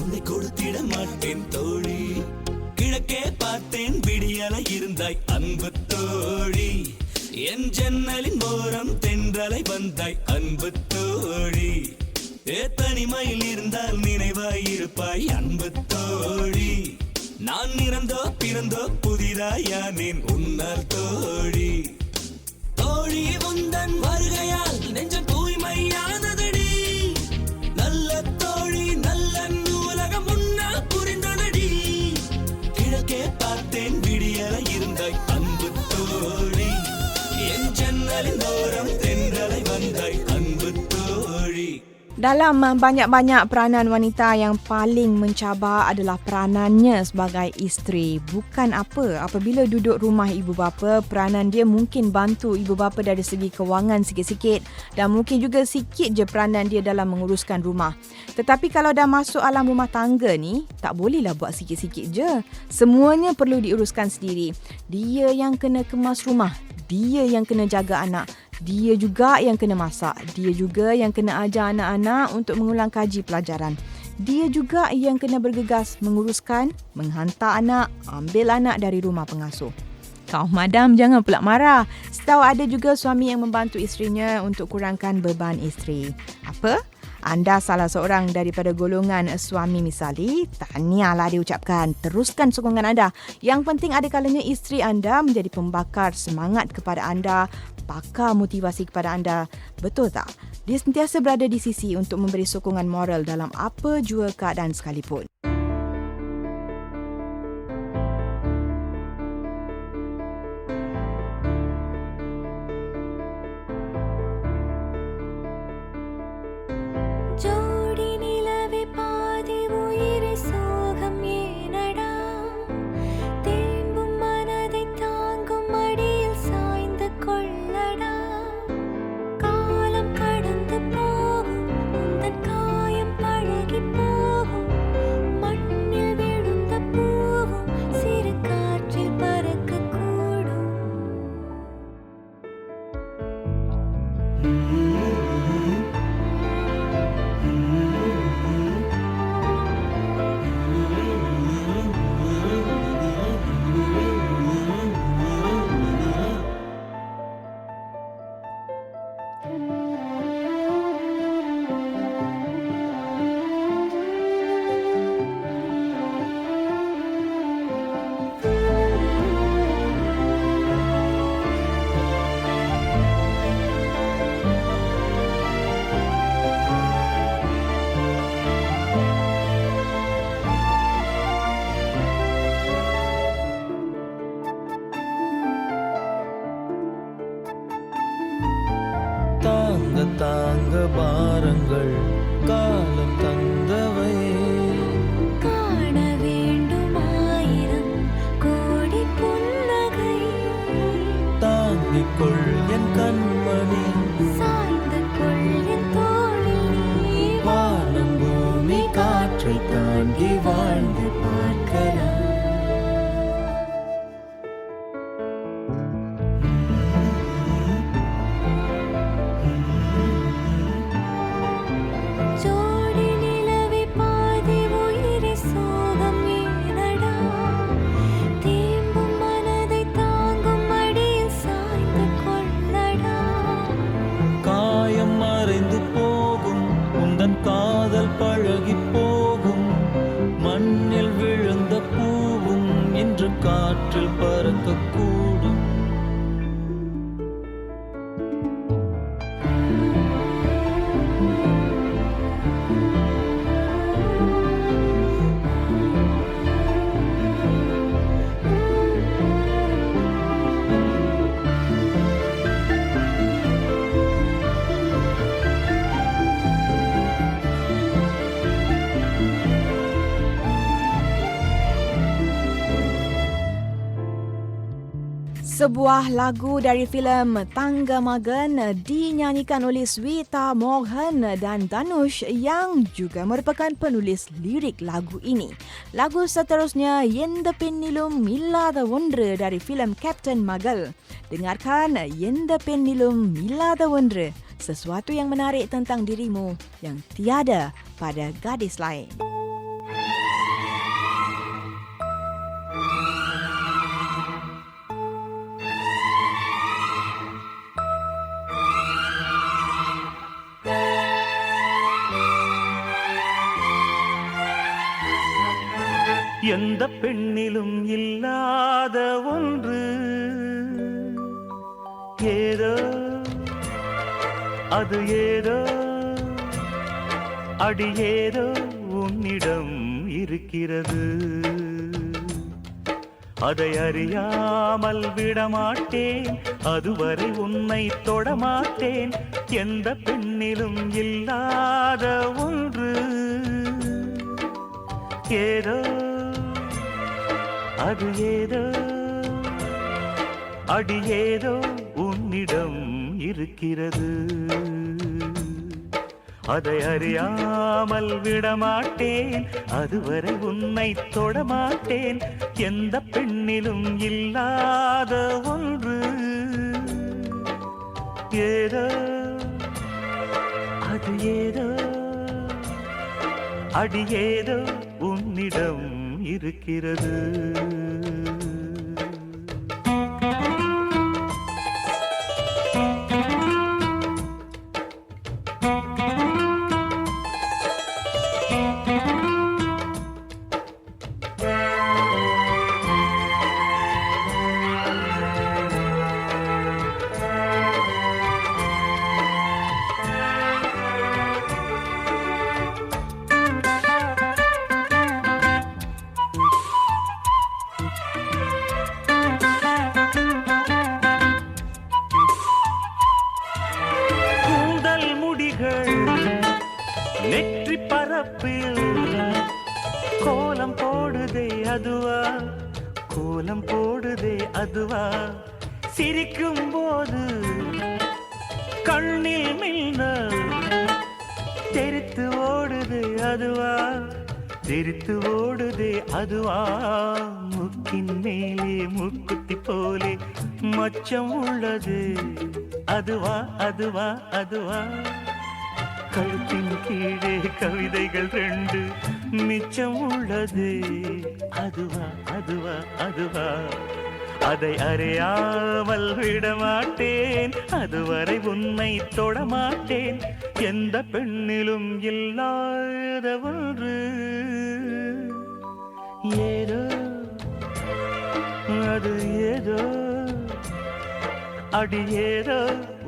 உன்னை கொடுத்திட மாட்டேன் தோழி. கிழக்கே பார்த்தேன் விடியலை இருந்தாய் அன்பு தோழி. என் ஜன்னலின் ஓரம் தென்றலை வந்தாய் அன்பு தோழி. தனிமையில் இருந்தால் நினைவாய் இருப்பாய் அன்பு தோழி. நான் இறந்தோ பிறந்தோ புதிதாய் யானேன் உன்னால் தோழி. தோழி உந்தன் வருகையால் நெஞ்சம் தூய்மையானதடி. நல்ல தோழி நல்ல உலகம் முன்னால் புரிந்ததடி. கிழக்கே பார்த்தேன் விடியலை இருந்தாய் அன்பு தோழி. என் ஜன்னலின் ஓரம் தென்றலை வந்தாய் அன்பு தோழி. Dalam banyak-banyak peranan wanita, yang paling mencabar adalah peranannya sebagai isteri. Bukan apa, apabila duduk rumah ibu bapa, peranan dia mungkin bantu ibu bapa dari segi kewangan sikit-sikit dan mungkin juga sikit je peranan dia dalam menguruskan rumah. Tetapi kalau dah masuk alam rumah tangga ni, tak bolehlah buat sikit-sikit je. Semuanya perlu diuruskan sendiri. Dia yang kena kemas rumah, dia yang kena jaga anak, dia juga yang kena masak. Dia juga yang kena ajar anak-anak untuk mengulang kaji pelajaran. Dia juga yang kena bergegas menguruskan, menghantar anak, ambil anak dari rumah pengasuh. Kau madam jangan pula marah. Setahu ada juga suami yang membantu isterinya untuk kurangkan beban isteri. Apa? Anda salah seorang daripada golongan suami misali, tahniahlah diucapkan. Teruskan sokongan anda. Yang penting ada kalanya isteri anda menjadi pembakar semangat kepada anda, pakar motivasi kepada anda. Betul tak? Dia sentiasa berada di sisi untuk memberi sokongan moral dalam apa jua keadaan sekalipun. ஜோடி நிலவே பாதி உயிரை சோகம் ஏனடா. தேம்பும் மனதை தாங்கும் அடியில் சாய்ந்து கொள்ளடா. காலம் கடந்து போகும், உந்தன் காயம் பழகி போகும். தாங்க பாரங்கள் காலம் தந்தவை. காண வேண்டும் ஆயிரம் கோடி புன்னகை. தாங்கிக் கொள் என் கண்மணி, சாய்ந்து கொள் என் தோளில் நீ. வானம் பூமி காற்றை தாண்டி வாழ்ந்து பார்க்கலாம். ஜோடி நிலவே பாதி உயிரை சோகம் ஏனடா. தேம்பும் மனதை தாங்கும் அடியில் சாய்ந்து கொள்ளடா. காயம் மறைந்து போகும், உந்தன் காதல் பழகி போகும். மண்ணில் விழுந்த பூவும் இன்று காற்றில் பறக்கக்கூடும். Sebuah lagu dari filem Tangga Magan dinyanyikan oleh Sweta Mohan dan Dhanush yang juga merupakan penulis lirik lagu ini. Lagu seterusnya Yenda Pennilum Illada Ondru dari filem Captain Magal. Dengarkan Yenda Pennilum Illada Ondru, sesuatu yang menarik tentang dirimu yang tiada pada gadis lain. எந்த பெண்ணிலும் இல்லாத ஒன்று ஏதோ, அது ஏதோ, அடி ஏதோ உன்னிடம் இருக்கிறது. அதை அறியாமல் விடமாட்டேன், அதுவரை உன்னை தொடமாட்டேன். எந்த பெண்ணிலும் இல்லாத ஒன்று ஏதோ, அது ஏதோ, அடி ஏதோ உன்னிடம் இருக்கிறது. அதை அறியாமல் விடமாட்டேன், அதுவரை உன்னை தொடமாட்டேன். எந்த பெண்ணிலும் இல்லாத ஒன்று ஏதோ, அது ஏதோ, அடி ஏதோ உன்னிடம் இருக்கிறது. நெற்றி பரப்பில் கோலம் போடுதே அதுவா, கோலம் போடுதே அதுவா. சிரிக்கும் போது கண்ணில் மின்னல் தெரித்து ஓடுது அதுவா, தெரித்து ஓடுதே அதுவா. முக்கின் மேலே முக்குத்தி போலே மச்சம் உள்ளது அதுவா, அதுவா, அதுவா. கழுத்தின் கீழே கவிதைகள் 2 மிச்சம் உள்ளது அதுவா, அதுவா, அதுவா. அதை அறியாமல் விடமாட்டேன், அதுவரை உன்னை தொடமாட்டேன். எந்த பெண்ணிலும் இல்லாத ஒன்று ஏதோ, அது ஏதோ, அடி ஏதோ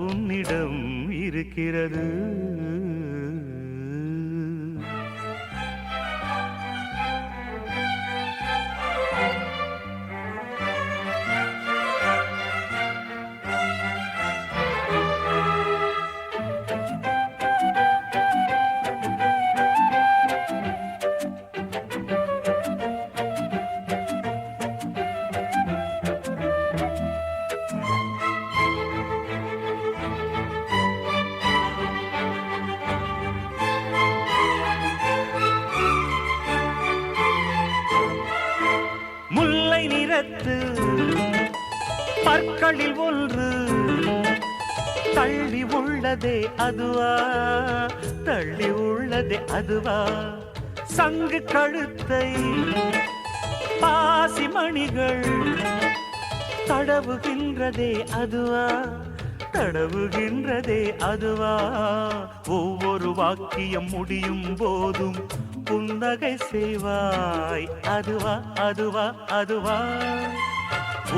உன்னிடம் இருக்கிறது. எழுத்து பற்களில் ஒன்று தள்ளி உள்ளதே அதுவா, தள்ளி உள்ளதே அதுவா, சங்கு கழுத்தை பாசி மணிகள் தடவுகின்றதே அதுவா, தடவுகின்றதே அதுவா, ஒவ்வொரு வாக்கியம் முடியும் போதும் புன்னகை செய்வாய் அதுவா, அதுவா, அதுவா,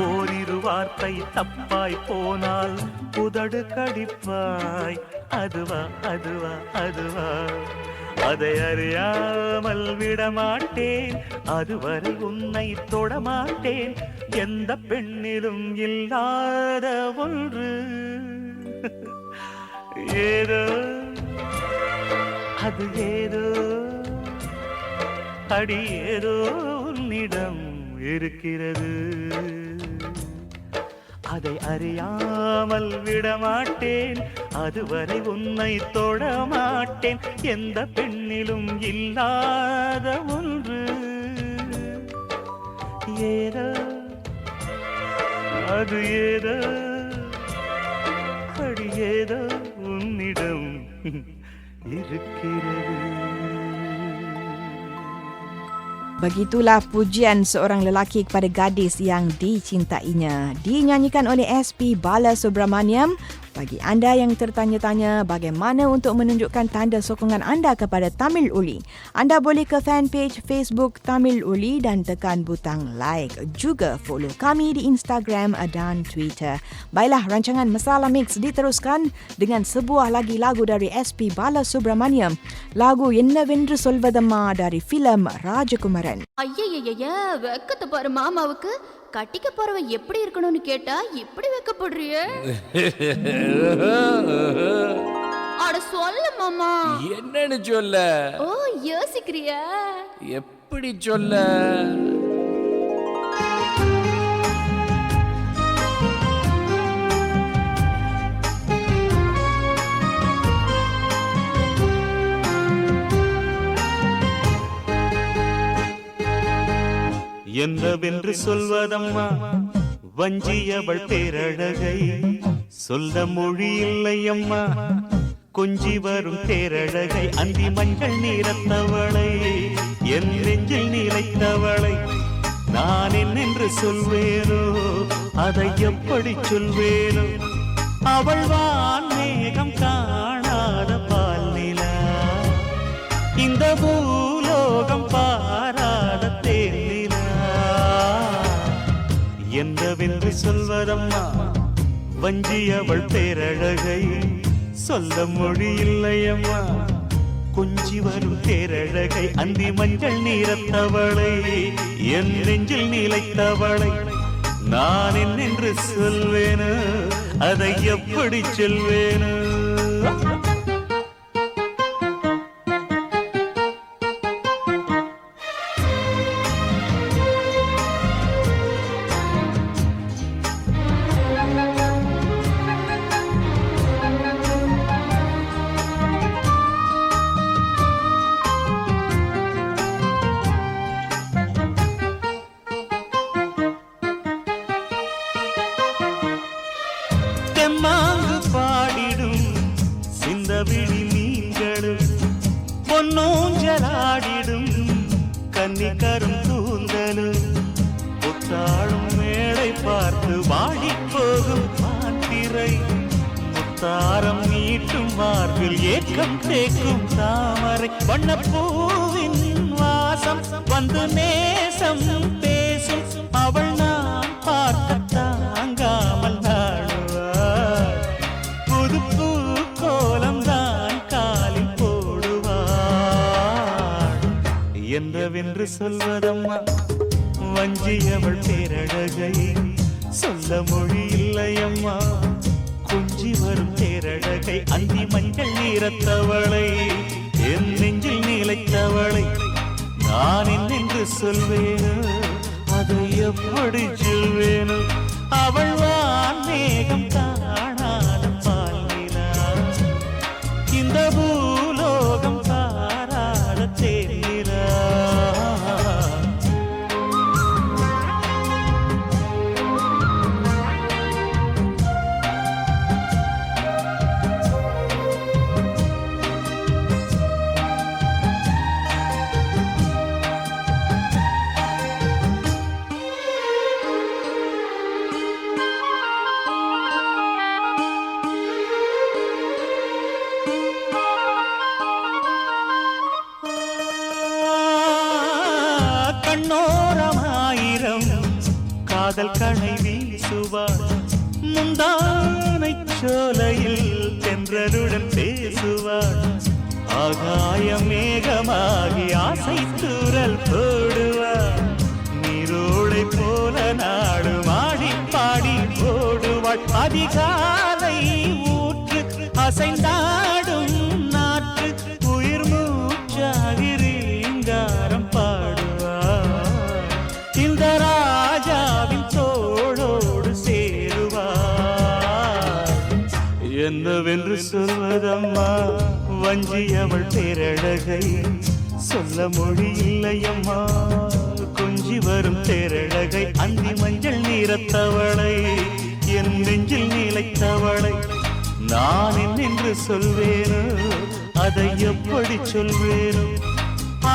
ஓரிரு வார்த்தை தப்பாய் போனால் உதடு கடிப்பாய் அதுவா, அதுவா, அதுவா, அதை அறியாமல் விடமாட்டேன், அதுவரை உன்னை தொடமாட்டேன், எந்த பெண்ணிலும் இல்லாத ஒன்று ஏதோ, அது ஏதோ, அடி ஏதோ உன்னிடம் இருக்கிறது, அதை அறியாமல் விடமாட்டேன், அதுவரை உன்னை தொடமாட்டேன், எந்த பெண்ணிலும் இல்லாத ஒன்று ஏதோ, அது ஏதோ, அடி ஏதோ உன்னிடம் இருக்கிறது. Begitulah pujian seorang lelaki kepada gadis yang dicintainya. Dinyanyikan oleh SP Balasubramaniam. Bagi anda yang tertanya-tanya bagaimana untuk menunjukkan tanda sokongan anda kepada Tamil Uli, anda boleh ke fanpage Facebook Tamil Uli dan tekan butang like. Juga follow kami di Instagram dan Twitter. Baiklah, rancangan Masalah Mix diteruskan dengan sebuah lagi lagu dari SP Balasubramaniam. Lagu Ennavendru Solvadamma dari filem Rajakumaran. ஐயையைய வெக்கத்தை பாரு மாமாவுக்கு. கட்டிக்க போறவன் எப்படி இருக்கணும்னு கேட்டா இப்படி வெக்கப்படுறிய? அட சொல்ல மாமா. என்னன்னு சொல்ல? ஓ யோசிக்கிறியா? எப்படி சொல்ல? என்னவென்று சொல்வதம்மா வஞ்சியவள் பேரழகை, சொல்ல மொழி இல்லையம்மா கொஞ்சி வரும் தேரழகை, அந்தி மஞ்சள் நீரத்தவளை, என் நெஞ்சில் நிலைத்தவளை, நான் என்னென்று சொல்வேனோ அதை எப்படி சொல்வேனோ, அவள் வான் மேகம் காணாத பால் நிலா, இந்த பூலோகம் பாராத தேனிலா, என்னவென்று சொல்வதம்மா வஞ்சியவள் பேரழகை, சொல்ல மொழி இல்லையம்மா கொஞ்சி வரும் தேரழகை, அந்தி மஞ்சள் நீரத்தவளை, என் நெஞ்சில் நிலைத்தவளை, நான் என்னென்று சொல்வேனோ அதை எப்படி சொல்வேனோ. தெம்மாங்கு பாடிடும் சிந்தவிழி மீன்களும், பொன்னூஞ்சலாடிடும் கன்னிக்கரும் கூந்தலும், புத்தாளும் மேடை பார்த்து வாடிப்போகும் மாத்திரை, முத்தாரம் நீட்டும் மார்பில் ஏக்கம் தேக்கும் தாமரை, வண்ணப்பூவின் வாசம் வந்து நேசம் பேசும், அவள் நான் பார்க்க தாங்காமல் நாடுவாள், புது பூ கோலம் தான் காலில் போடுவாள், என்றவென்று சொல்வதம்மா வஞ்சியவள் பேரழகை, சொல்ல மொழி இல்லையம்மா கொஞ்சி வரும் தேரழகை, அந்தி மஞ்சள் நீரத்தவளை, என் நெஞ்சில் நிலைத்தவளை, நான் என்னென்று சொல்வேனோ அதை எப்படி சொல்வேனோ, அவள் வான் மேகம் காணாத பால் நிலா, இந்த பூலோகம் பாராத தேனிலா. காதல் கணை வீசுவாள் முந்தானை சோலையில் தென்றலுடன் பேசுவாள் ஆகாய மேகமாகி ஆசை தூரல் போடுவாள் நீரோடை போல நாடு மாடி பாடி ஓடுவாள் அதிகாலை ஊற்று அசைந்தாடும் நாற்று உயிர் மூச்சாகி ரீங்காரம் பாடுவாள் இந்த ராஜாவின் தோளோடு சேருவாள் என்னவென்று சொல்வதம்மா வஞ்சி அவள் பேரழகை சொல்ல மொழி இல்லையம்மா கொஞ்சி வரும் தேரழகை அந்தி மஞ்சள் நீரத்தவளை என் நெஞ்சில் நிலைத்தவளை நான் என்னென்று சொல்வேனோ அதை எப்படி சொல்வேனோ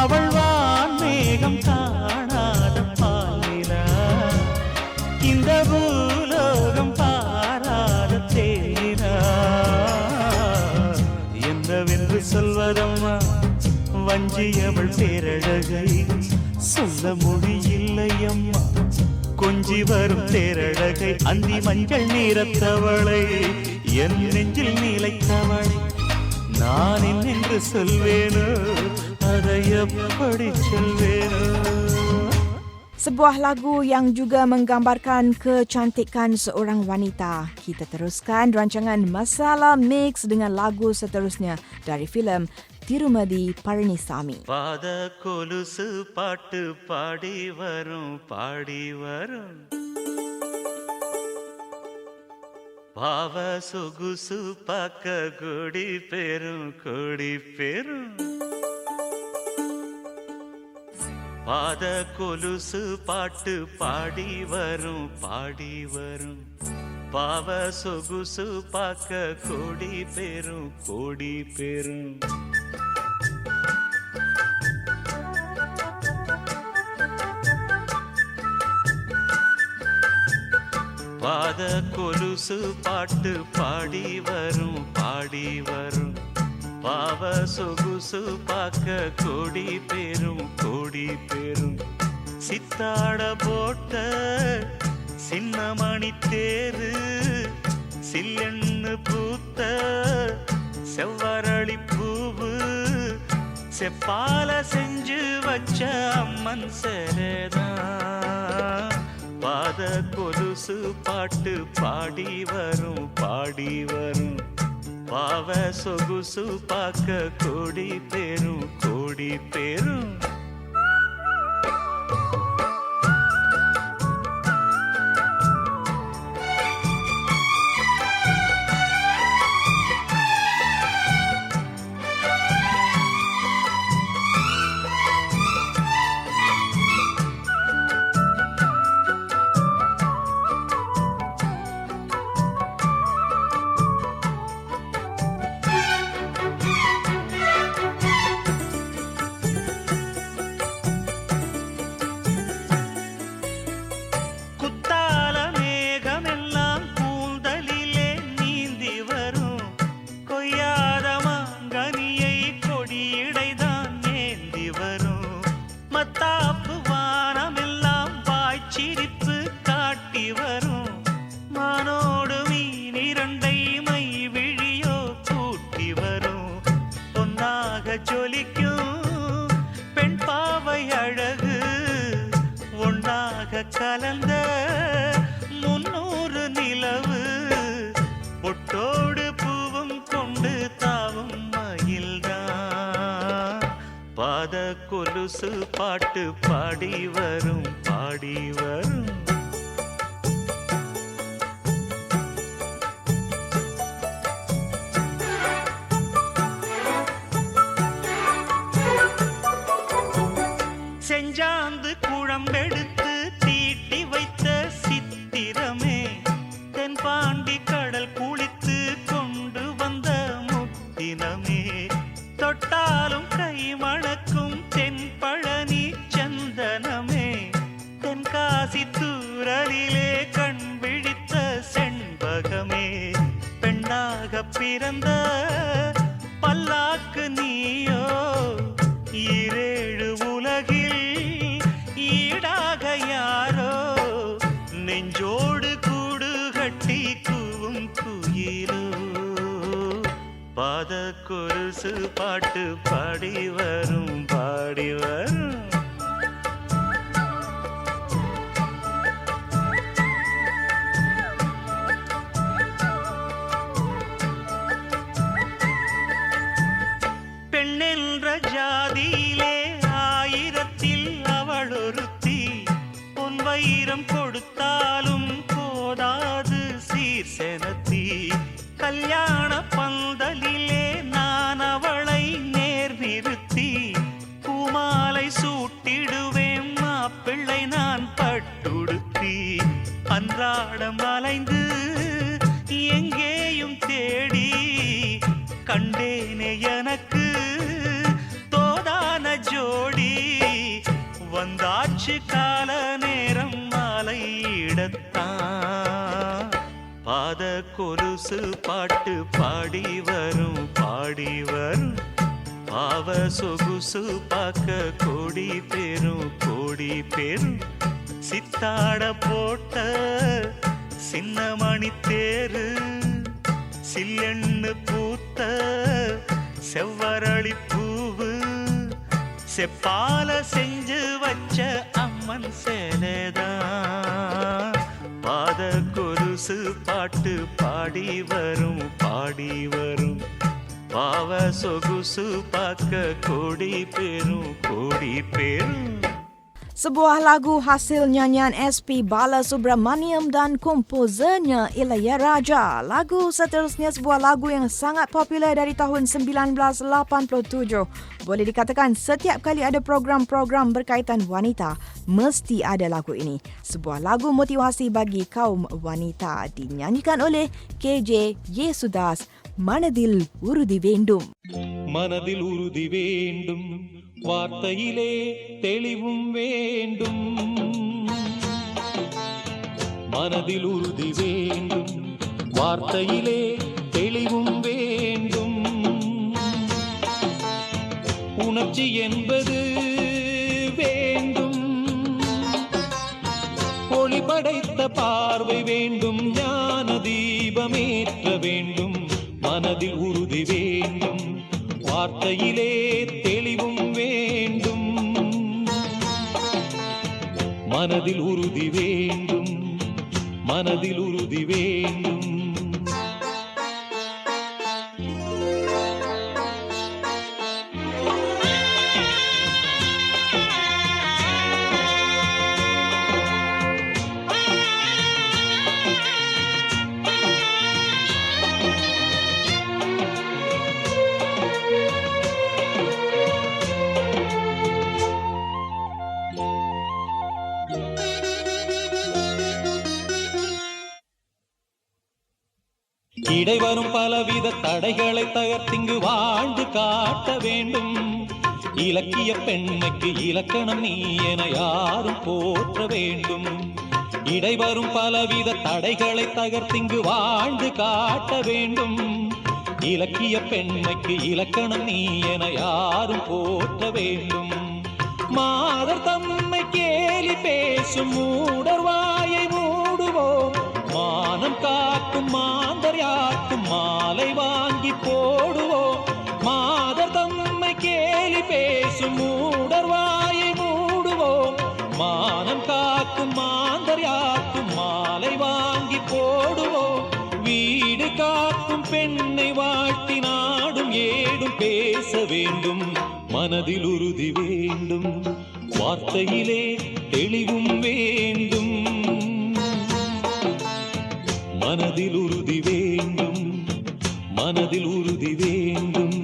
அவள் வான்மேகம் காணாத பாலினா இந்த பூலோகம் பாராத தேனா என்னவென்று சொல்வதம்மா வஞ்சி அவள் பேரழகை சொல்ல மொழியில்லையம்மா கொஞ்சி வரும் தேரழகை அந்தி மஞ்சள் நீரத்தவளை என் நெஞ்சில் நிலைத்தவளை நான் என்னென்று சொல்வேனோ அதை எப்படி சொல்வேனோ. Sebuah lagu yang juga menggambarkan kecantikan seorang wanita. Kita teruskan rancangan Masalah Mix dengan lagu seterusnya dari filem Tirumadi Parinisamy. பாத கொலுசு பாட்டு பாடி வரும் பாவ சொகுசு பார்க்க கொடி பெரும் பாத கொலுசு பாட்டு பாடி வரும் பாவ சொகுசு பார்க்க கொடி பெரும் பாத கொலுசு பாட்டு பாடி வரும் பாவ சொகுசு பார்க்க கொடி பெரும் சித்தாட போட்ட சின்னமணி தேரு சில்லெண்ணு பூத்த செவ்வரளி பூவு செப்பால செஞ்சு வச்ச அம்மன் சேரதான் பாத கொலுசு பாட்டு பாடி வரும் பாவ சொகுசு பார்க்க கொடி பெரும் கலந்த 300 நிலவு பொட்டோடு பூவும் கொண்டு தாவும் மயில்தான் பாத கொலுசு பாட்டு பாடி வரும் செஞ்சாந்து குழம்பெடுத்து தீட்டி வைத்த சித்திரமே தென்பாண்டி கடல் குளித்து கொண்டு வந்த முத்தினமே தொட்டாலும் கை மணக்கும் தென்பழனி சந்தனமே தென்காசி தூ கொலுசு பாட்டு பாடி வரும் பாடி வரும். பெண்ணென்ற ஜாதியிலே ஆயிரத்தில் அவள் ஒருத்தி, பொன் வைரம் கொடுத்தாலும் போதாது சீர் செனத்தி. கல்யாண பந்தலிலே நான் அவளை நேர் நிறுத்தி, பூமாலை சூட்டிடுவேன் மாப்பிள்ளை நான் பட்டுடுத்தி. அன்றாடம் அலைந்து எங்கேயும் தேடி கண்டேனே எனக்கு தோதான ஜோடி. வந்தாச்சு கால நேரம் மாலையிடத்தான், பாத கொலுசு பாட்டு பாடி வரும் பாடி வரும். பாவ சொகுசு பார்க்க கோடி பேரும் கோடி பேரும். சித்தாட போட்ட சின்ன மணி தேரு, சில்லெண்ணு பூத்த செவ்வரளி பூவு, செப்பால செஞ்சு வச்ச அம்மன் சேலைதான். பாத கொலுசு பாட்டு பாடி வரும் பாடி வரும். பாவ சொகுசு பார்க்க கோடி பேரும் கோடி பேரும். Sebuah lagu hasil nyanyian SP Balasubramaniam dan komposernya Ilaiyaraaja. Lagu seterusnya sebuah lagu yang sangat popular dari tahun 1987. Boleh dikatakan setiap kali ada program-program berkaitan wanita, mesti ada lagu ini. Sebuah lagu motivasi bagi kaum wanita, dinyanyikan oleh KJ Yesudas. Manadil Urudi Vendum. மனதில் உறுதி வேண்டும், வார்த்தையிலே தெளிவும் வேண்டும். மனதில் உறுதி வேண்டும், வார்த்தையிலே தெளிவும் வேண்டும். உணர்ச்சி என்பது வேண்டும், ஒளி படைத்த பார்வை வேண்டும், ஞான தீபமேற்ற வேண்டும். மனதில் உறுதி வேண்டும், வார்த்தையிலே தெளிவும் வேண்டும். மனதில் உறுதி வேண்டும், மனதில் உறுதி வேண்டும். இடைவரும் பலவித தடைகளை தகர்த்திங்கு வாழ்ந்து காட்ட வேண்டும். இலக்கிய பெண்மைக்கு இலக்கணம் நீ என யாரும் போற்ற வேண்டும். இடைவரும் பலவித தடைகளை தகர்த்திங்கு வாழ்ந்து காட்ட வேண்டும். இலக்கிய பெண்மைக்கு இலக்கணம் நீ என யாரும் போற்ற வேண்டும். மாதர் தம்மை கேலி பேசும் மூடர் வாயை மூடுவோம். மானம் காக்கும் மாந்தர் யாக்கும் மாலை வாங்கி போடுவோம். மாதர் தம்மை கேலி பேசும் மூடர் வாயை மூடுவோம். மானம் காக்கும் மாந்தர் யாக்கும் மாலை வாங்கி போடுவோம். வீடு காக்கும் பெண்ணை வாழ்த்தி நாடும் ஏடும் பேச வேண்டும். மனதில் உறுதி வேண்டும், வார்த்தையிலே தெளிவும் வேண்டும். மனதில் உறுதி வேண்டும், மனதில் உறுதி வேண்டும்.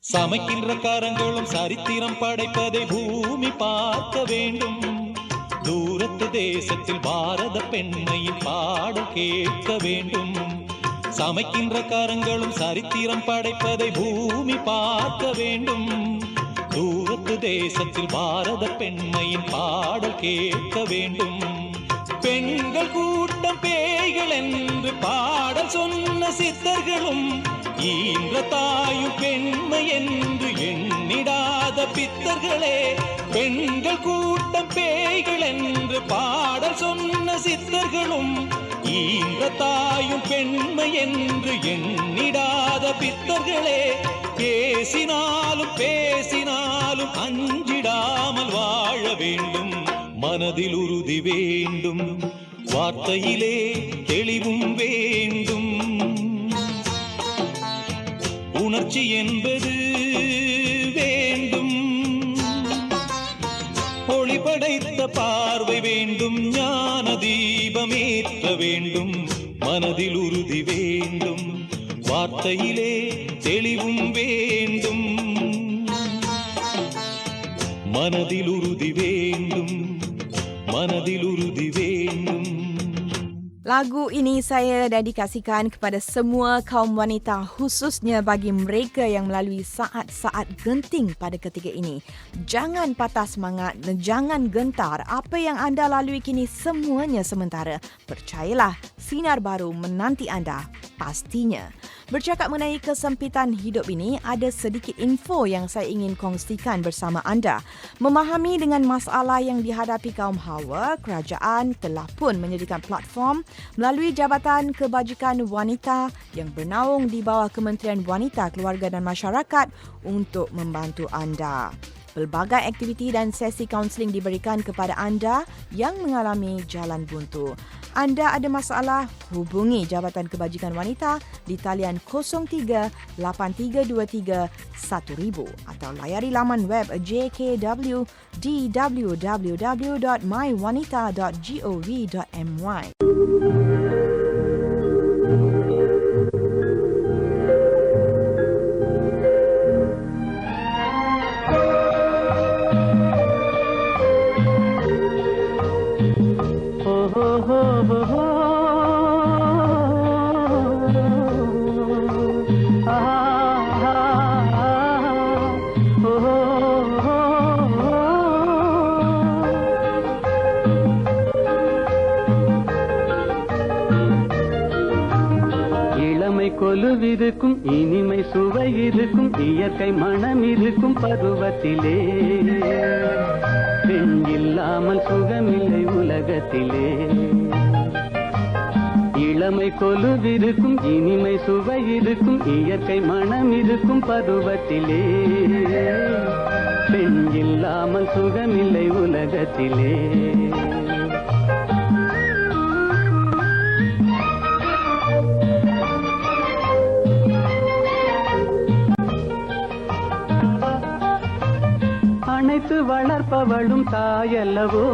சமைக்கின்ற கரங்களும் சரித்திரம் படைப்பதை பூமி பார்க்க வேண்டும். தூரத்து தேசத்தில் பாரத பெண்மையின் பாடல் கேட்க வேண்டும். சமைக்கின்ற கரங்களும் சரித்திரம் படைப்பதை பூமி பார்க்க வேண்டும். தூரத்து தேசத்தில் பாரத பெண்மையின் பாடல் கேட்க வேண்டும். பெண்கள் கூட்டம் பேய்கள் என்று பாடல் சொன்ன சித்தர்களும் ஈன்ற தாயும் பெண்மை என்று எண்ணிடாத பித்தர்களே. பெண்கள் கூட்டம் பேய்கள் என்று பாடல் சொன்ன சித்தர்களும் ஈன்ற தாயும் பெண்மை என்று எண்ணிடாத பித்தர்களே. பேசினாலும் பேசினாலும் அஞ்சிடாமல் வாழ வேண்டும். மனதில் உறுதி வேண்டும், வார்த்தையிலே தெளிவும் வேண்டும். உணர்ச்சி என்பது வேண்டும், ஒளி படைத்த பார்வை வேண்டும், ஞான தீபமேற்ற வேண்டும். மனதில் உறுதி வேண்டும், வார்த்தையிலே தெளிவும் வேண்டும். மனதில் உறுதி வேண்டும், மனதில் உறுதி வேண்டும். Lagu ini saya dedikasikan kepada semua kaum wanita, khususnya bagi mereka yang melalui saat-saat genting pada ketika ini. Jangan patah semangat, jangan gentar. Apa yang anda lalui kini semuanya sementara. Percayalah, sinar baru menanti anda, pastinya. Bercakap mengenai kesempitan hidup ini, ada sedikit info yang saya ingin kongsikan bersama anda. Memahami dengan masalah yang dihadapi kaum hawa, kerajaan telah pun menyediakan platform melalui Jabatan Kebajikan Wanita yang bernaung di bawah Kementerian Wanita, Keluarga dan Masyarakat untuk membantu anda. Pelbagai aktiviti dan sesi kaunseling diberikan kepada anda yang mengalami jalan buntu. Anda ada masalah, hubungi Jabatan Kebajikan Wanita di talian 03-8323-1000 atau layari laman web JKW di www.mywanita.gov.my. கொலுவிருக்கும் இனிமை சுவை இருக்கும் இயற்கை மனம் இருக்கும் பருவத்திலே பெண் இல்லாமல் சுகமில்லை உலகத்திலே. இளமை கொலுவிருக்கும் இனிமை சுவை இருக்கும் இயற்கை மனம் இருக்கும் பருவத்திலே பெண் இல்லாமல் சுகமில்லை உலகத்திலே. அணைத்து வளர்ப்பவளும் தாயல்லவோ,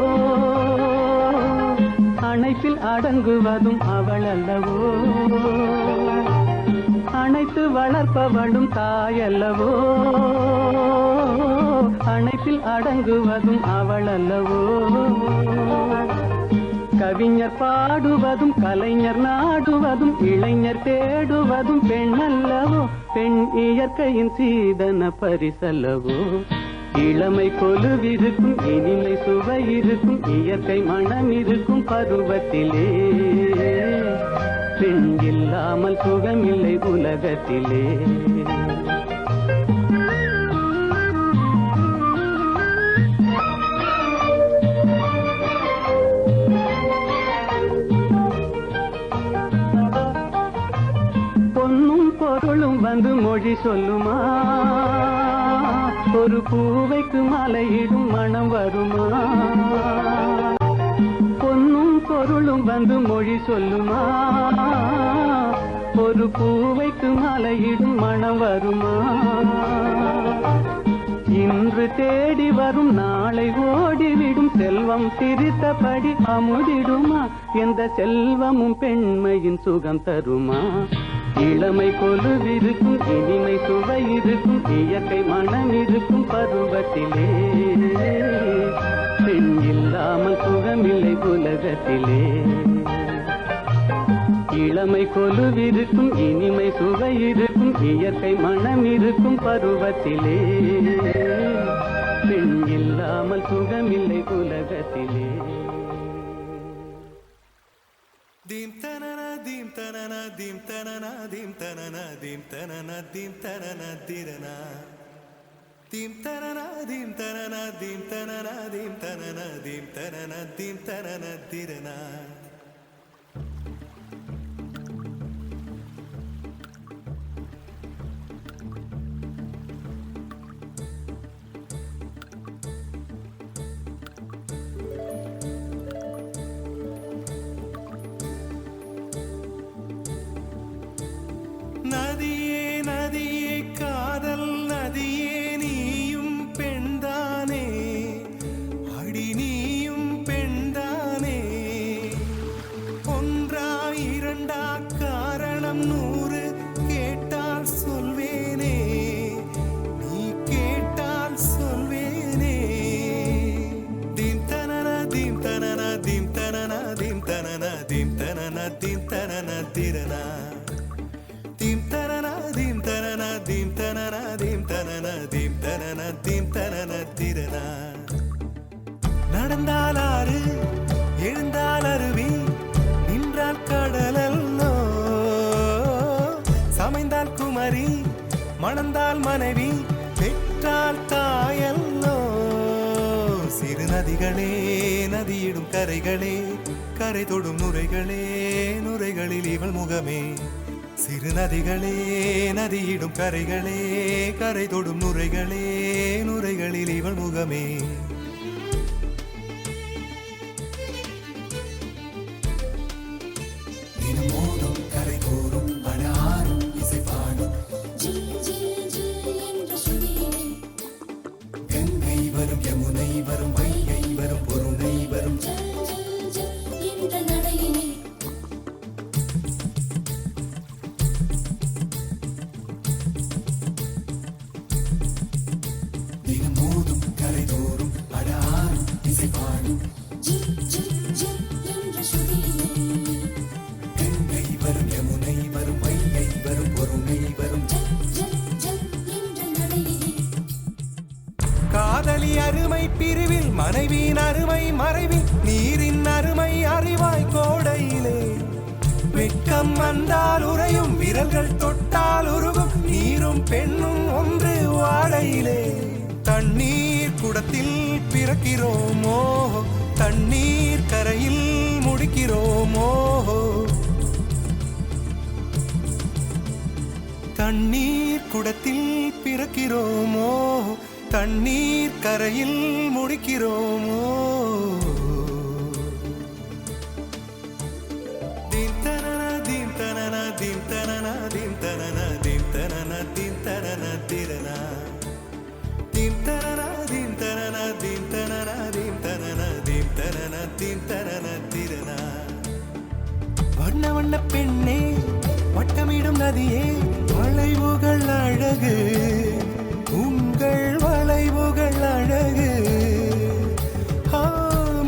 அணைப்பில் அடங்குவதும் அவள் அல்லவோ. அணைத்து வளர்ப்பவளும் தாயல்லவோ, அணைப்பில் அடங்குவதும் அவள் அல்லவோ. கவிஞர் பாடுவதும் கலைஞர் நாடுவதும் இளைஞர் தேடுவதும் பெண் அல்லவோ. பெண் இயற்கையின் சீதன பரிசல்லவோ. இளமை கொலுவிருக்கும் இனிமை சுவை இருக்கும் இயற்கை மனம் இருக்கும் பருவத்திலே பெண் இல்லாமல் சுகமில்லை உலகத்திலே. பொன்னும் பொருளும் வந்து மொழி சொல்லுமா, ஒரு பூவைக்கு மலையிடும் மனம் வருமா. பொன்னும் பொருளும் வந்து மொழி சொல்லுமா, ஒரு பூவைக்கு மலையிடும் மனம் வருமா. இன்று தேடி வரும் நாளை ஓடிவிடும் செல்வம் சிரித்தபடி அமுதிடுமா. எந்த செல்வமும் பெண்மையின் சுகம் தருமா. இளமை கொலுவிருக்கும் இனிமை சுவை இருக்கும் இயற்கை மனம் இருக்கும் பருவத்திலே பெண் இல்லாமல் சுகமில்லை உலகத்திலே. இளமை கொலுவிருக்கும் இனிமை சுவை இருக்கும் இயற்கை மனம் இருக்கும் பருவத்திலே. பெண் இல்லாமல் சுகமில்லை உலகத்திலே. Dim tanana dim tanana dim tanana dim tanana dim tanana dim tanana dirana. Dim tanana dim tanana dim tanana dim tanana dim tanana dim tanana dirana. நதியே நதியே காதல் நதியே நீயும் பெண்தானே அடி நீயும் பெண்தானே. ஒன்றா இரண்டா காரணம் 100 கேட்டால் சொல்வேனே நீ கேட்டால் சொல்வேனே. தீம் தனன தீம் தனன தீம் தனன தீம் தனன தீம் தனன தீம் தனன திரனா. Dim tanana dim tanana dim tanana dim tanana dim tanana dim tanana dirana. நடந்தால் ஆறு எழுந்தால் அருவி நின்றால் கடலல்லோ. சமைந்தால் குமரி மணந்தால் மனைவி பெற்றால் தாயல்லோ. சிறு நதிகளே நதியிடும் கரைகளே கரை தொடும் நுரைகளே நுரைகளில் இவள் முகமே. சிறு நதிகளே நதியிடும் கரைகளே கரை தொடும் நுரைகளே நுரைகளில் இவள் முகமே. தினமோதும் கரை தோறும் அடாரும் இசை பாடும் கங்கை வரும் யமுனை வரும் வைகை வரும் பொருணை வரும் தினமோதும் கரை தோறும் அடாரும் இசை பாடும் கங்கை வரும் யமுனை வரும் வைகை வரும் பொருணை வரும். காதலி அருமை பிரிவில் மனைவியின் அருமை மறைவில் நீரின் அருமை அறிவாய் கோடையிலே. வெட்கம் வந்தால் உறையும் விரல்கள் தொட்டால் உருகும் நீரும் பெண்ணும் ஒன்று வாடையிலே. தண்ணீர் குடத்தில் பிறக்கிறோமோ தண்ணீர் கரையில் முடிக்கிறோமோ. தண்ணீர் குடத்தில் பிறக்கிறோமோ தண்ணீர் கரையில் முடிக்கிறோமோ. தீம் தனன தீம் தனன தீம் தனன தீம் தனன தீம் தனன தீம் தனன திரனா. தீம் தனன தீம் தனன தீம் தனன தீம் தனன தீம் தனன தீம் தனன திரனா. வண்ண வண்ண பெண்ணே வட்டமிடும் நதியே வளைவுகள் அழகு உங்கள் வளைவுகள் அழகு.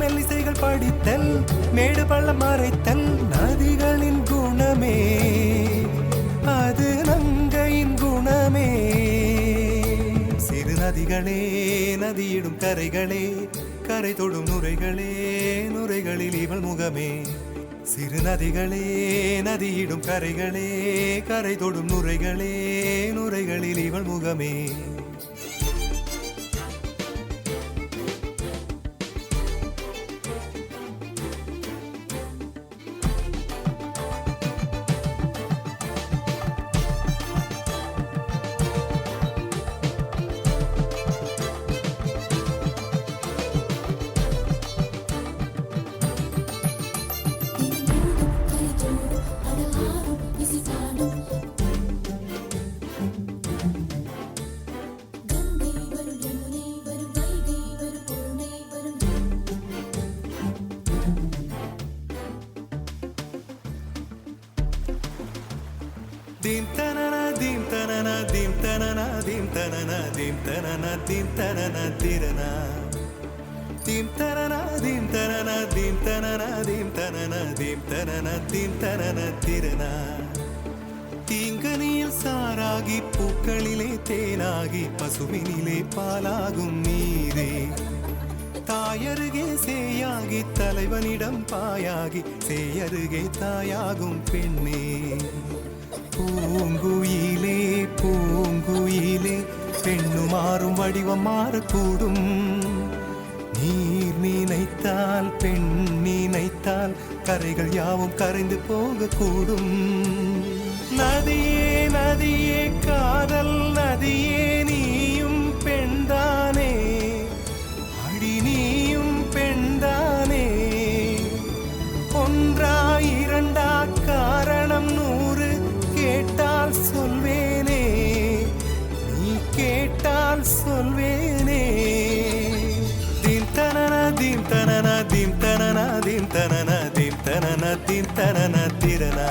மெல்லிசைகள் படித்தல் மேடு பள்ளம் மறைத்தல் நதிகளின் குணமே அது நங்கையின் குணமே. சிறு நதிகளே நதியிடும் கரைகளே கரை தொடும் நுரைகளே நுரைகளில் இவள் முகமே. சிறு நதிகளே நதியிடும் கரைகளே கரை தொடும் நுரைகளே நுரைகளில் இவள் முகமே. Dim tanana dim tanana dim tanana dim tanana dim tanana dim tanana dirana. Theme தனனா தீம் தனனா தீம் தனனா தீம் தனனா தீம் தனனா தீம் தனன திரனா. தீங்கனியில் சாராகி பூக்களிலே தேனாகி பசுவினிலே பாலாகும் நீரே. தாயருகே சேயாகி தலைவனிடம் பாயாகி சேயருகே தாயாகும் பெண்ணே. பூங்குயிலே பூங்குயிலே பெண்ணு மாறும் வடிவம் மாறக்கூடும். நீர் நினைத்தால் பெண் நினைத்தால் கரைகள் யாவும் கரைந்து போகக்கூடும். நதியே நதியே காதல் நதியே நீயும் பெண்தானே, அடி நீயும் பெண்தானே. ஒன்றா இரண்டா காரணம் 100 கேட்டால் சொல்வேனே, நீ கேட்டால் சொல்வேனே. தீம் தனனா தீம் தனனா தீம் தனனா தீம் தனனா தீம் தனனா தீம் தனன திரனா.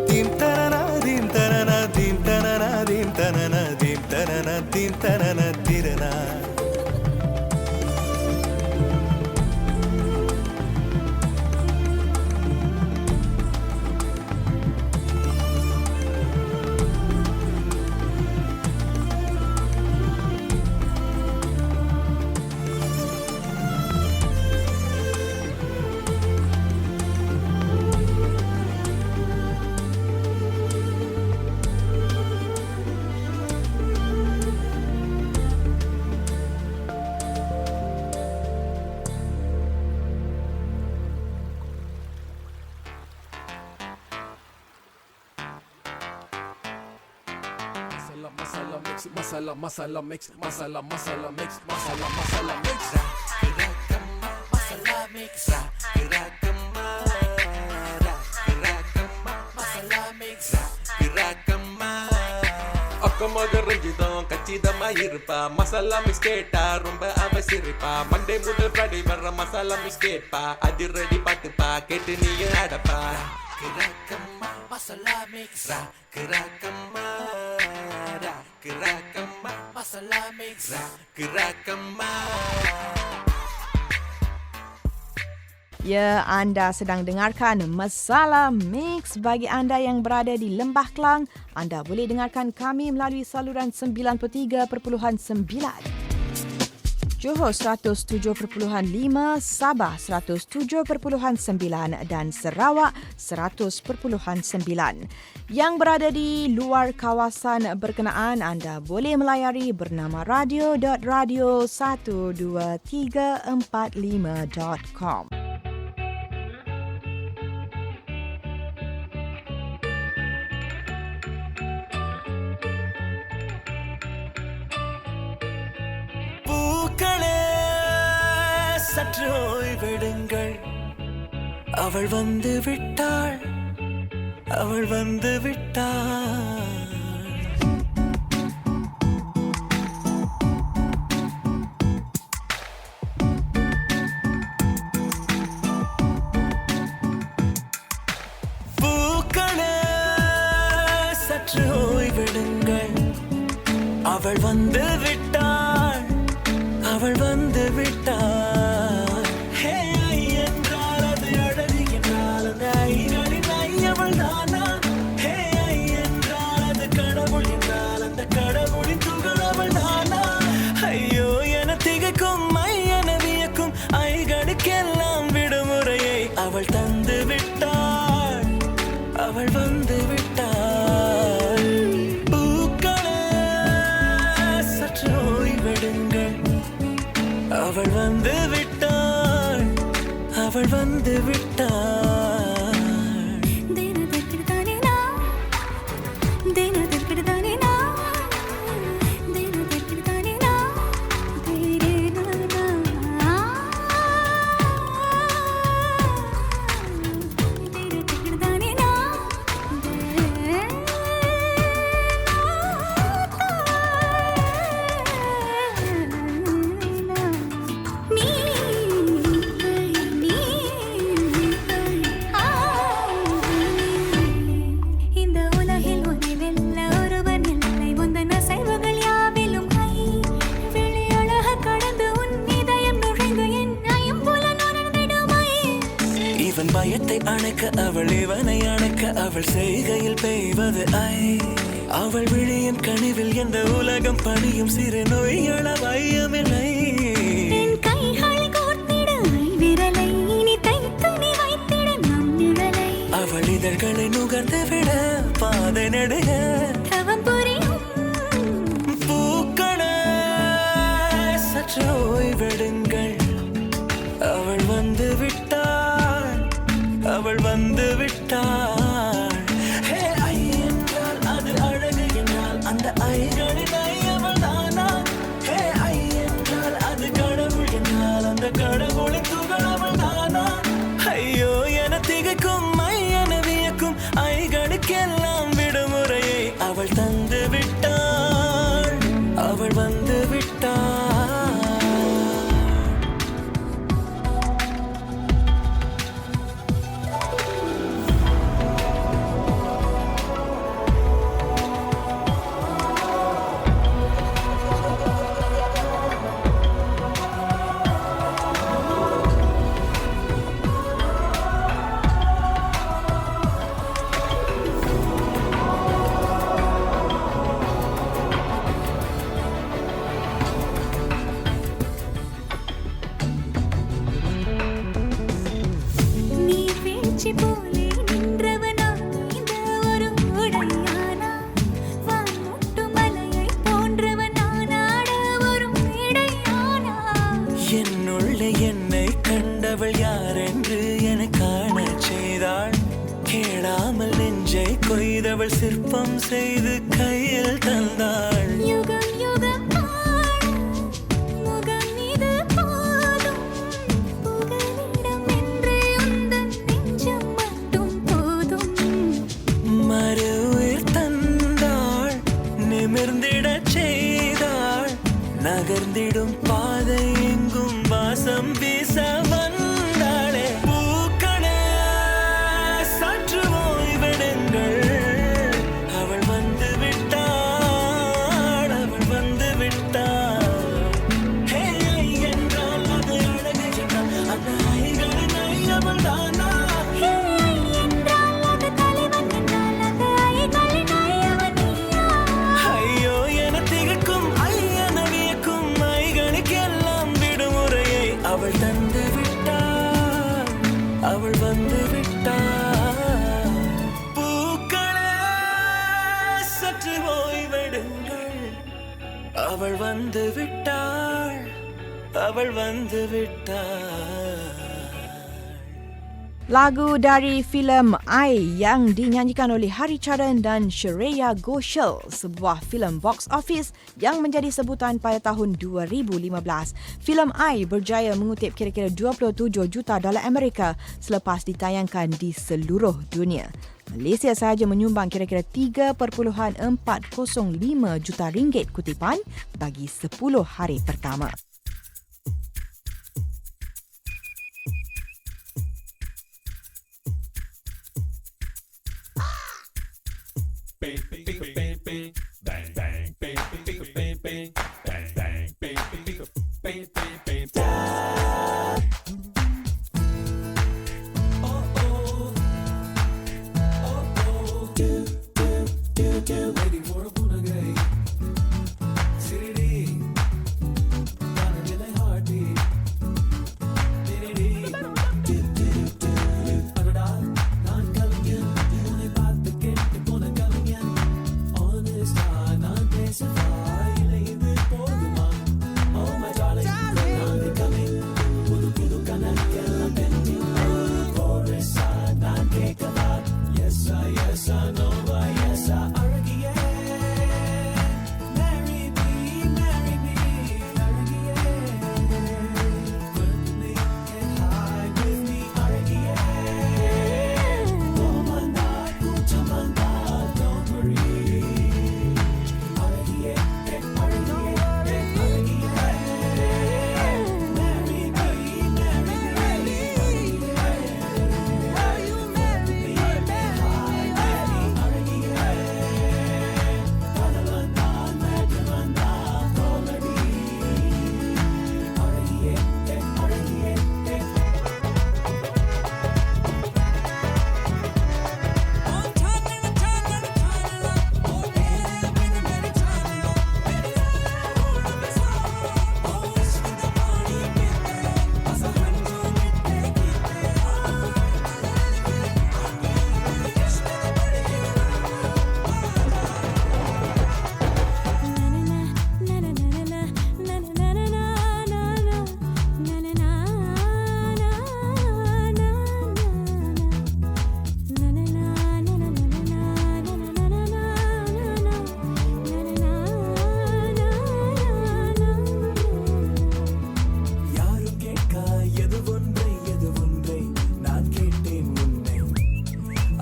தீம் தனனா தீம் தனனா தீம் தனனா தீம் தனனா தீம் தனனா தீம் தனன திரனா. Masala mix, masala masala mix, masala masala mix, masala masala mix. Masala mix, masala mix. அக்கமாக Ranjitham கச்சிதமா இருப்பா. மசாலா மிக்ஸ் கேட்டா ரொம்ப அவசிரிப்பா. மண்டே முதல் ஃப்ரைடே வர்ற மசாலா மிக்ஸ் கேட்பா. அதிரடி பாட்டுப்பா கேட்டு நீயும் ஆடப்பா. கிராக்கம்மா மசாலா மிக்ஸ், கிராக்கம்மா கிராக்கம்மா மசாலா மிக்ஸ், கிராக்கம்மா. Ya, anda sedang dengarkan Masala Mix. Bagi anda yang berada di Lembah Klang, anda boleh dengarkan kami melalui saluran 93.9, Johor 107.5, Sabah 107.9 dan Sarawak 100.9. Yang berada di luar kawasan berkenaan, anda boleh melayari bernama radio.radio12345.com. பூக்களே சற்று ஓய்வெடுங்கள், அவள் வந்து விட்டாள், அவள் வந்து விட்டாள். பூக்களே சற்று ஓய்வெடுங்கள், அவள் வந்து விட்டாள், அவள் வந்து விட்டாள். ஹே ஐ என்றால் அது அழகு என்றால் அந்த ஐகளின் ஐ அவள் தானா? ஹே ஐ என்றால் அது கடவுள் என்றால் அந்த கடவுளின் துகள் அவள் தானா? ஐயோ என திகைக்கும் ஐ என வியக்கும் ஐகளுக்கெல்லாம் விடுமுறையை அவள் தந்து விட்டாள், அவள் வந்து விட்டாள். பூக்களே சற்று ஓய்வெடுங்கள், அவள் வந்து விட்டாள், அவள் வந்து விட்டாள். நீ என்னை அணைக்க அவள் செய்கையில் பெய்வது ஐ. அவள் விழியின் கனிவில் எந்த உலகம் பணியும் சிறு நோய்கள வையமில்லை. அவள் இதழ்களை நுகர்ந்து விட பாதை நடுக பூக்களே சற்று ஓய்வெடுங்கள். அவள் வந்து விட்டாள், அவள் வந்து விட்டாள். ஹே ஐ என்றால் அது அழகு என்றால் அந்த ஐகளின் ஐ அவள் தானா? ஹே ஐ என்றால் அது கடவுள் என்றால் அந்த கடவுளின் துகள் அவள் தானா? ஐயோ என திகைக்கும் ஐ என வியக்கும் ஐகளுக்கெல்லாம் விடுமுறையை அவள் தந்து விட்டாள், அவள் வந்து விட்டாள். என்னுள்ளே என்னை கண்டவள் யாரென்று என காண செய்தாள். கேளாமல் நெஞ்சை கொய்தவள் சிற்பம் செய்து கையில் தந்தாள். யுகம் யுகம் முகம் இது போதும் புகலிடம் என்று உந்தன் நெஞ்சம் மட்டும் போதும். மறு உயிர் தந்தாள், நிமிர்ந்திடச் செய்தாள். நகர்ந்திடும் பாதை எங்கும் வாசம் வீச வந்தாளே. பூக்களே சற்று ஓய்வெடுங்கள். அவள் வந்து விட்டாள், அவள் வந்து விட்டாள். ஹே ஐ என்றால் அது அழகு என்றால் அந்த ஐகளின் ஐ அவள் தானா? ஹே ஐ என்றால் அது தலைவன் என்றால் அந்த ஐகளின் ஐ அவன் நீயா? ஐயோ என திகைக்கும் ஐ என வியக்கும் ஐகளுக்கெல்லாம் விடுமுறையை அவள் தந்து விட்டாள், அவள் வந்து விட்டாள். பூக்களே சற்று ஓய்வெடுங்கள். அவள் வந்து விட்டாள், அவள் வந்து விட்டாள். Lagu dari filem I yang dinyanyikan oleh Hari Charan dan Shreya Ghoshal, sebuah filem box office yang menjadi sebutan pada tahun 2015. Filem I berjaya mengutip kira-kira $27 juta Amerika selepas ditayangkan di seluruh dunia. Malaysia sahaja menyumbang kira-kira 3.405 juta ringgit kutipan bagi 10 hari pertama.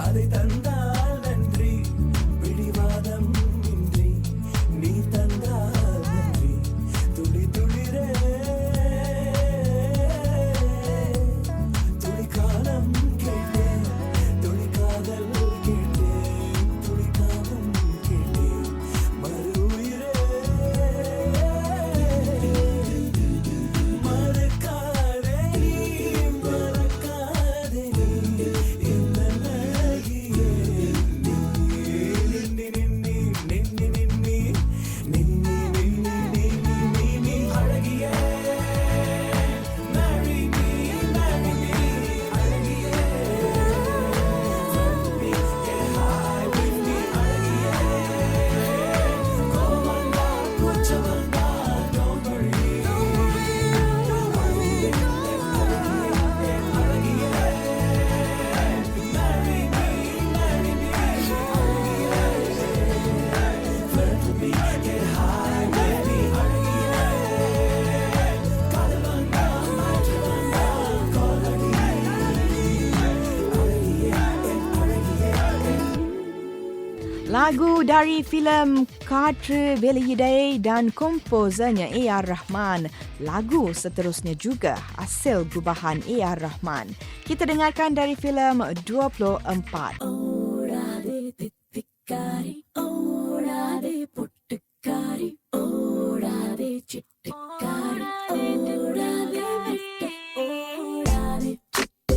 அதை தந்தால் நன்றி பிடிவாதம் இன்றி நீ தந்தால் நன்றி துளி துளிரே துளி காலம் கேட்டேன் துளி காதல் கேட்டேன் துளி காமம் கேட்டேன் மறு உயிரே மறக்காதே நீ மறக்காதே நீ இந்த அழகியே நின்னி நின்னி நின்னி நின்னி நின்னி நின்னி நின்னி நீ அழகியே marry me அழகியே let me get high with me அழகியே கோவந்தா குச்சவந்தா don't worry அழகியே marry me let me get high with me அழகியே காதலந்தா மாற்றவந்தா Koladi Lagu dari filem Katra Velihidai dan komposernya A.R. Rahman. Lagu seterusnya juga hasil gubahan A.R. Rahman. Kita dengarkan dari filem 24. ஓடாதே தித்திக்காரி ஓடாதே பொட்டுக்காரி ஓடாதே சிட்டுக்காரி ஓடாதே விட்டு ஓடாதே சிட்டு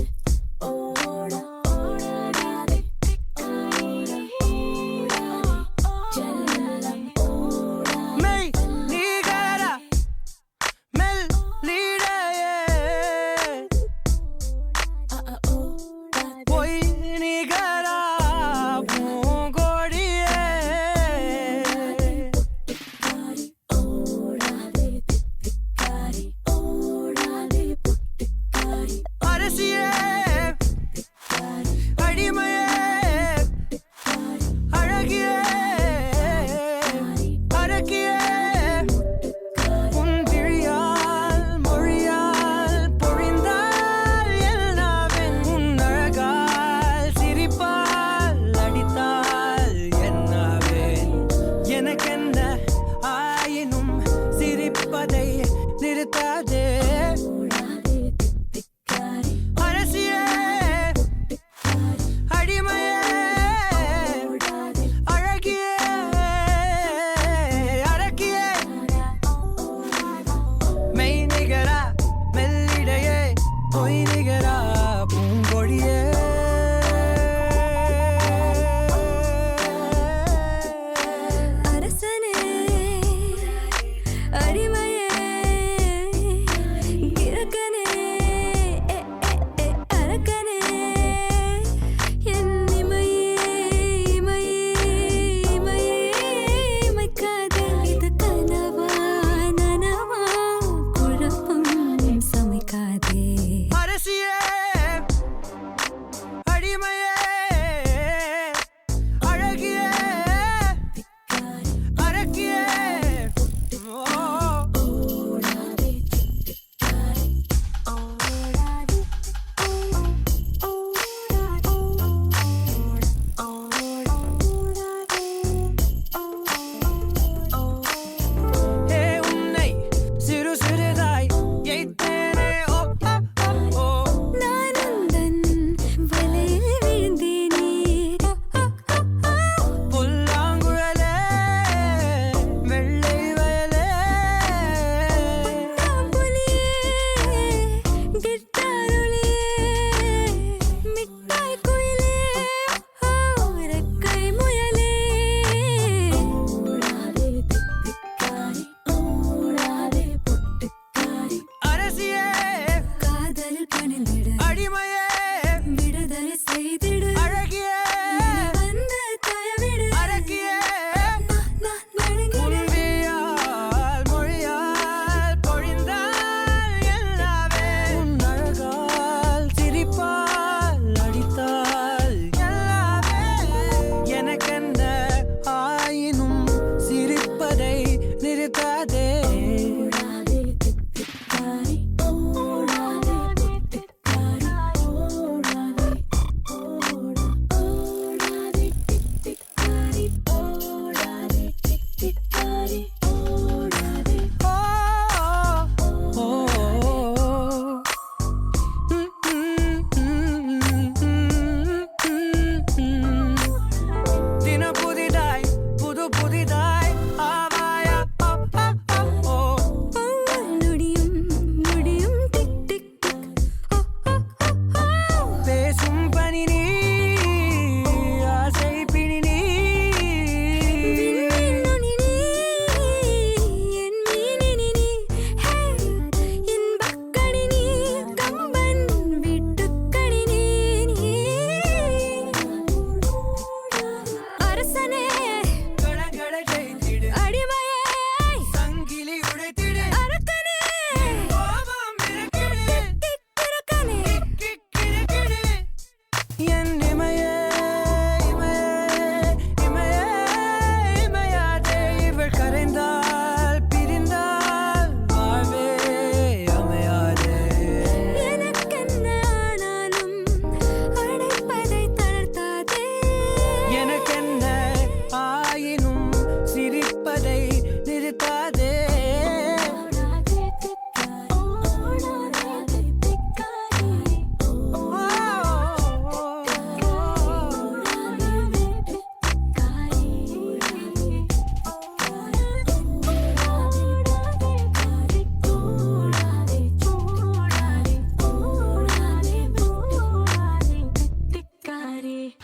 ஓடா ஓடாதே ஓடா செல்லம் ஓடா மெய் நீகர மெல் லீடையே பொய் நிகரா பூங்கொடியே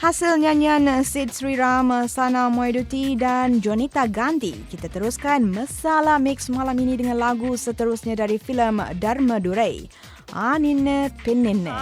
hasil nyanyian Sid Sriram, Sana Moeduti dan Jonita Gandhi. Kita teruskan Masalah Mix malam ini dengan lagu seterusnya dari filem Dharma Durai, Ninne Pinnine.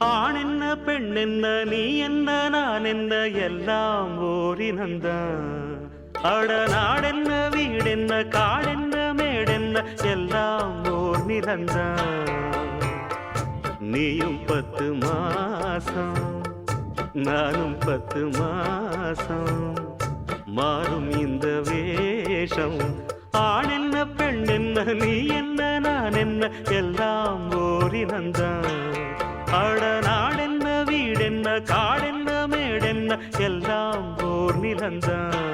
ஆணென்ன பெண்ணென்ன நீ என்ன நான் என்ன எல்லாம் ஓரினந்தான். அட நாடென்ன வீடென்ன காடென்ன மேடென்ன எல்லாம் ஓர் நிலந்தான். நீயும் 10 மாசம் நானும் 10 மாசம் மாறும் இந்த வேஷம். ஆணென்ன பெண்ணென்ன நீ என்ன நான் என்ன எல்லாம் ஓரினந்தான். அட நாடென்ன வீடென்ன காடென்ன மேடென்ன எல்லாம் ஓர் நிலந்தான்.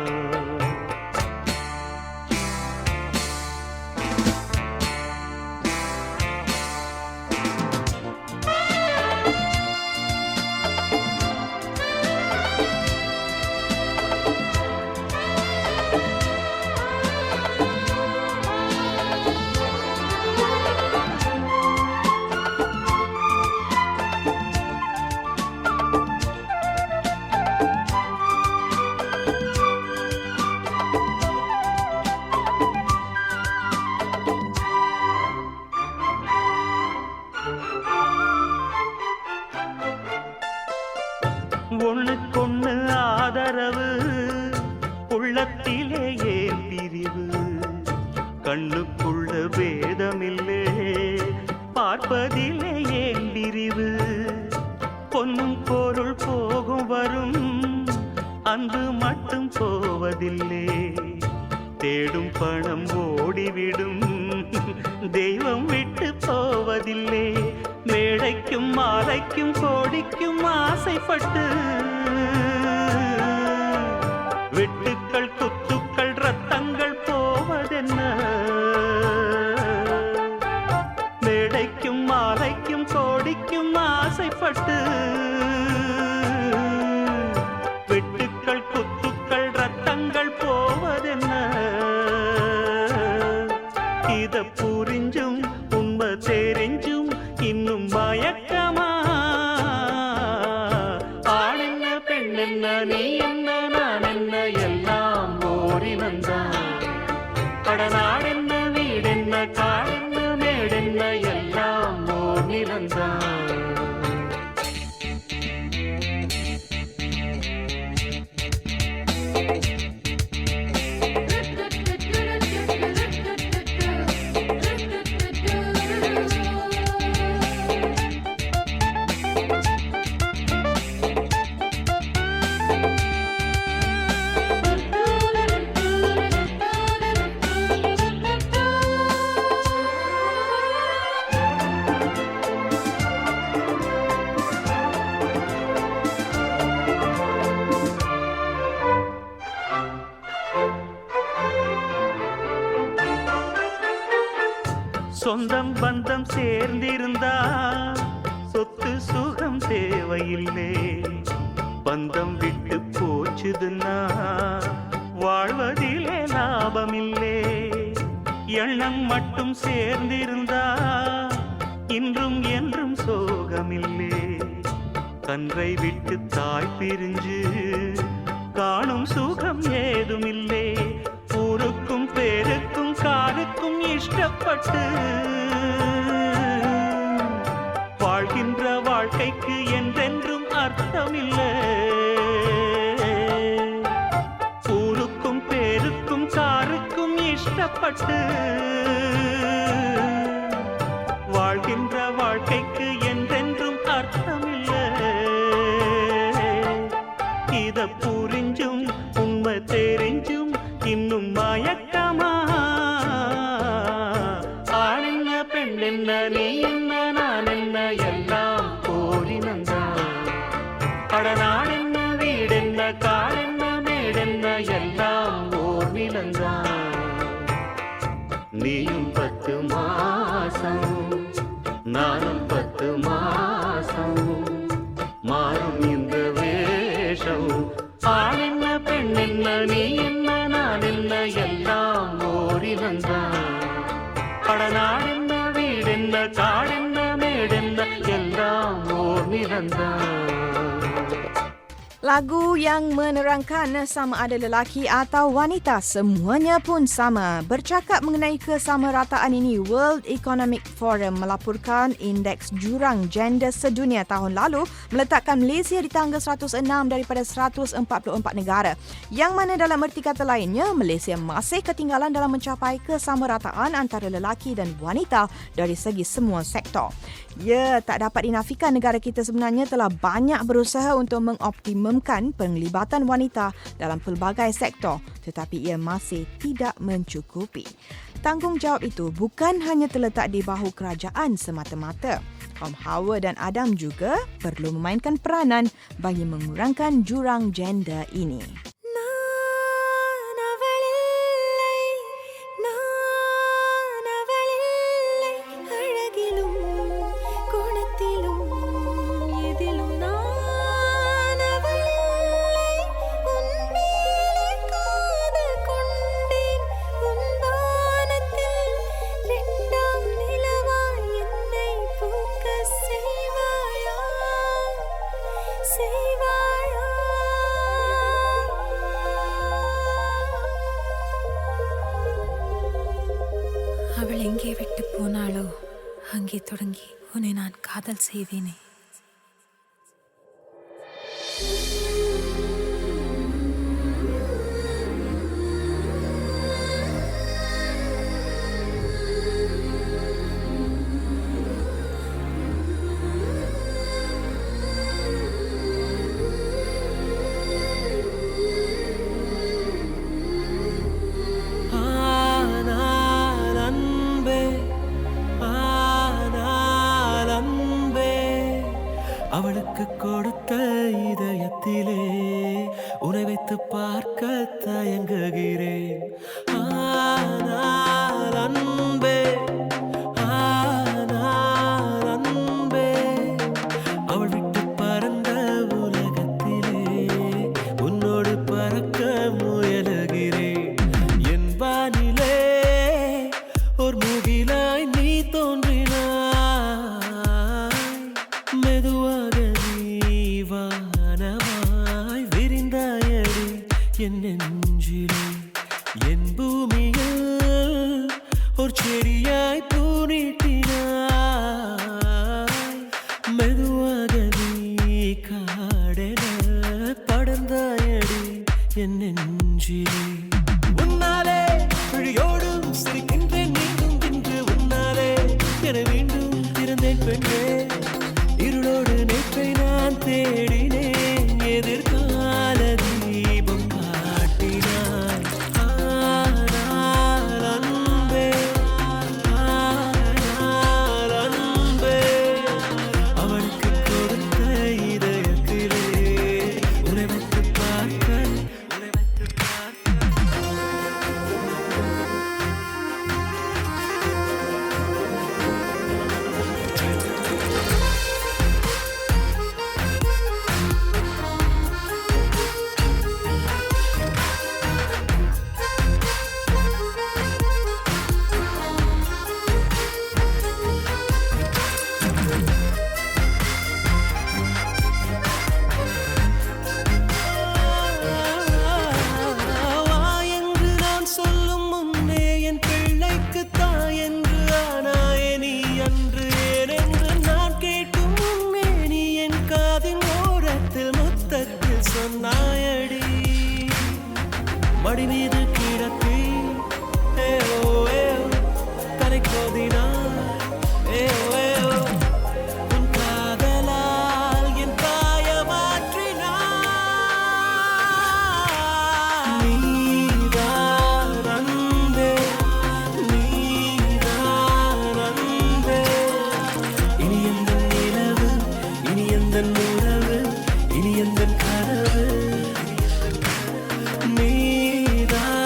ஒண்ணுக்கொண்ணு ஆதரவு உள்ளத்திலே ஏன் பிரிவு. கண்ணுக்குள்ள பேதமில்லே பார்ப்பதிலே ஏன் பிரிவு. பொன்னும் பொருள் போகும் வரும் அன்பு மட்டும் போவதில்லை. தேடும் பணம் ஓடிவிடும் தெய்வம் விட்டு போவதில்லை. மேடைக்கும் மாலைக்கும் கோடிக்கும் ஆசைப்பட்டு வெட்டுக்கள் குத்துக்கள் ரத்தங்கள் போவதென்ன. மேடைக்கும் மாலைக்கும் கோடிக்கும் ஆசைப்பட்டு வெட்டுக்கள் குத்துக்கள் ரத்தங்கள் போவதென்ன. இத புரிஞ்சும் உண்மை தெரிஞ்சும் இன்னும் மயக்கமா. ஆணென்ன பெண்ணென்ன நீ என்ன நான் என்ன எல்லாம் ஓரினந்தான். கடநாடென்ன வீடென்ன காடென்ன மேடென்ன எல்லாம் ஓர் நிலந்தான். சொந்தம் பந்தம் சேர்ந்திருந்தா சொத்து சுகம் தேவையில்லை. பந்தம் விட்டு போச்சுதுன்னா வாழ்வதிலே லாபமில்லை. எண்ணம் மட்டும் சேர்ந்திருந்தா இன்றும் என்றும் சோகமில்லை. கன்றை விட்டு தாய் பிரிஞ்சு காணும் சுகம் ஏதுமில்லை. ஊருக்கும் பேருக்கும் காருக்கும் இஷ்டப்பட்டு வாழ்கின்ற வாழ்க்கைக்கு என்றென்றும் அர்த்தமில்லை. ஊருக்கும் பேருக்கும் காருக்கும் இஷ்டப்பட்டு வாழ்கின்ற வாழ்க்கைக்கு என்றென்றும் அர்த்தமில்லை. இத புரிஞ்சும் உண்மை தெரிஞ்சும் இன்னும் மயக்கமா. ஆணென்ன பெண்ணென்ன நீ என்ன நான் என்ன எல்லாம் ஓரினந்தான். அடநாடென்ன வீடென்ன காடென்ன மேடென்ன எல்லாம் ஓர் நிலந்தான். நீயும் 10 மாசம் நானும் 10 மாசம் மாறும் இந்த Lagu yang menerangkan sama ada lelaki atau wanita, semuanya pun sama. Bercakap mengenai kesamarataan ini, World Economic Forum melaporkan indeks jurang gender sedunia tahun lalu meletakkan Malaysia di tangga 106 daripada 144 negara. Yang mana dalam erti kata lainnya, Malaysia masih ketinggalan dalam mencapai kesamarataan antara lelaki dan wanita dari segi semua sektor. Ya, tak dapat dinafikan negara kita sebenarnya telah banyak berusaha untuk mengoptimumkan penglibatan wanita dalam pelbagai sektor, tetapi ia masih tidak mencukupi. Tanggungjawab itu bukan hanya terletak di bahu kerajaan semata-mata. Kaum Hawa dan Adam juga perlu memainkan peranan bagi mengurangkan jurang gender ini. அவள் எங்கே விட்டு போனாளோ அங்கே தொடங்கி உன்னை நான் காதல் செய்தேனே. அவளுக்கு கொடுத்த இதயத்திலே உன்னை வைத்து பார்க்க தயங்குகிறேன். ஆனால் அன்பே, ஆனால் அன்பே, அவள் விட்டு பறந்த உலகத்திலே உன்னோடு பறக்க முயலுகிறேன். என் வானிலே ஒரு முகிலாய் நீ தோன்றினாய், மெதுவாக நீ வானமாய் விரிந்தாயடி என் நெஞ்சிலே. என் பூமியில் ஒரு செடியாய் பூ நீட்டினாய், மெதுவாக நீ காடென படர்ந்தாயடி என் நெஞ்சிலே. உன்னாலே விழியோடும் சிரிக்கின்றேன் மீண்டும் இன்று, உன்னாலே என மீண்டும் இருந்தேன் பெண்ணே. இருளோடு நேற்றை நான் தேடினேன், எதிர்கால தீபம் காட்டினாய். ஆனால் அன்பே, ஆனால் அன்பே, அவளுக்கு கொடுத்த இதயத்திலே உன்னை வைத்து பார்க்க, உன்னை வைத்து பார்க்க. வாயென்று நான் சொல்லும் முன்னே என் பிள்ளைக்கு தாயென்று ஆனாயே நீ அன்று. ஏனென்று நான் கேட்கும் முன்னே நீ என் காதின் ஓரத்தில் முத்தத்தில் சொன்னாயடி. மடி மீது கிடத்தி ஏவோ ஏவோ தலை கோதினாய், ஏவோ ஏவோ உன் காதலால் என் தாய மாற்றினாய். நீதான் அன்பே, நீதான் அன்பே, இனி எந்தன் நிலவு, இனி எந்தன் உறவு, இனி எந்தன் கனவு. நீதான்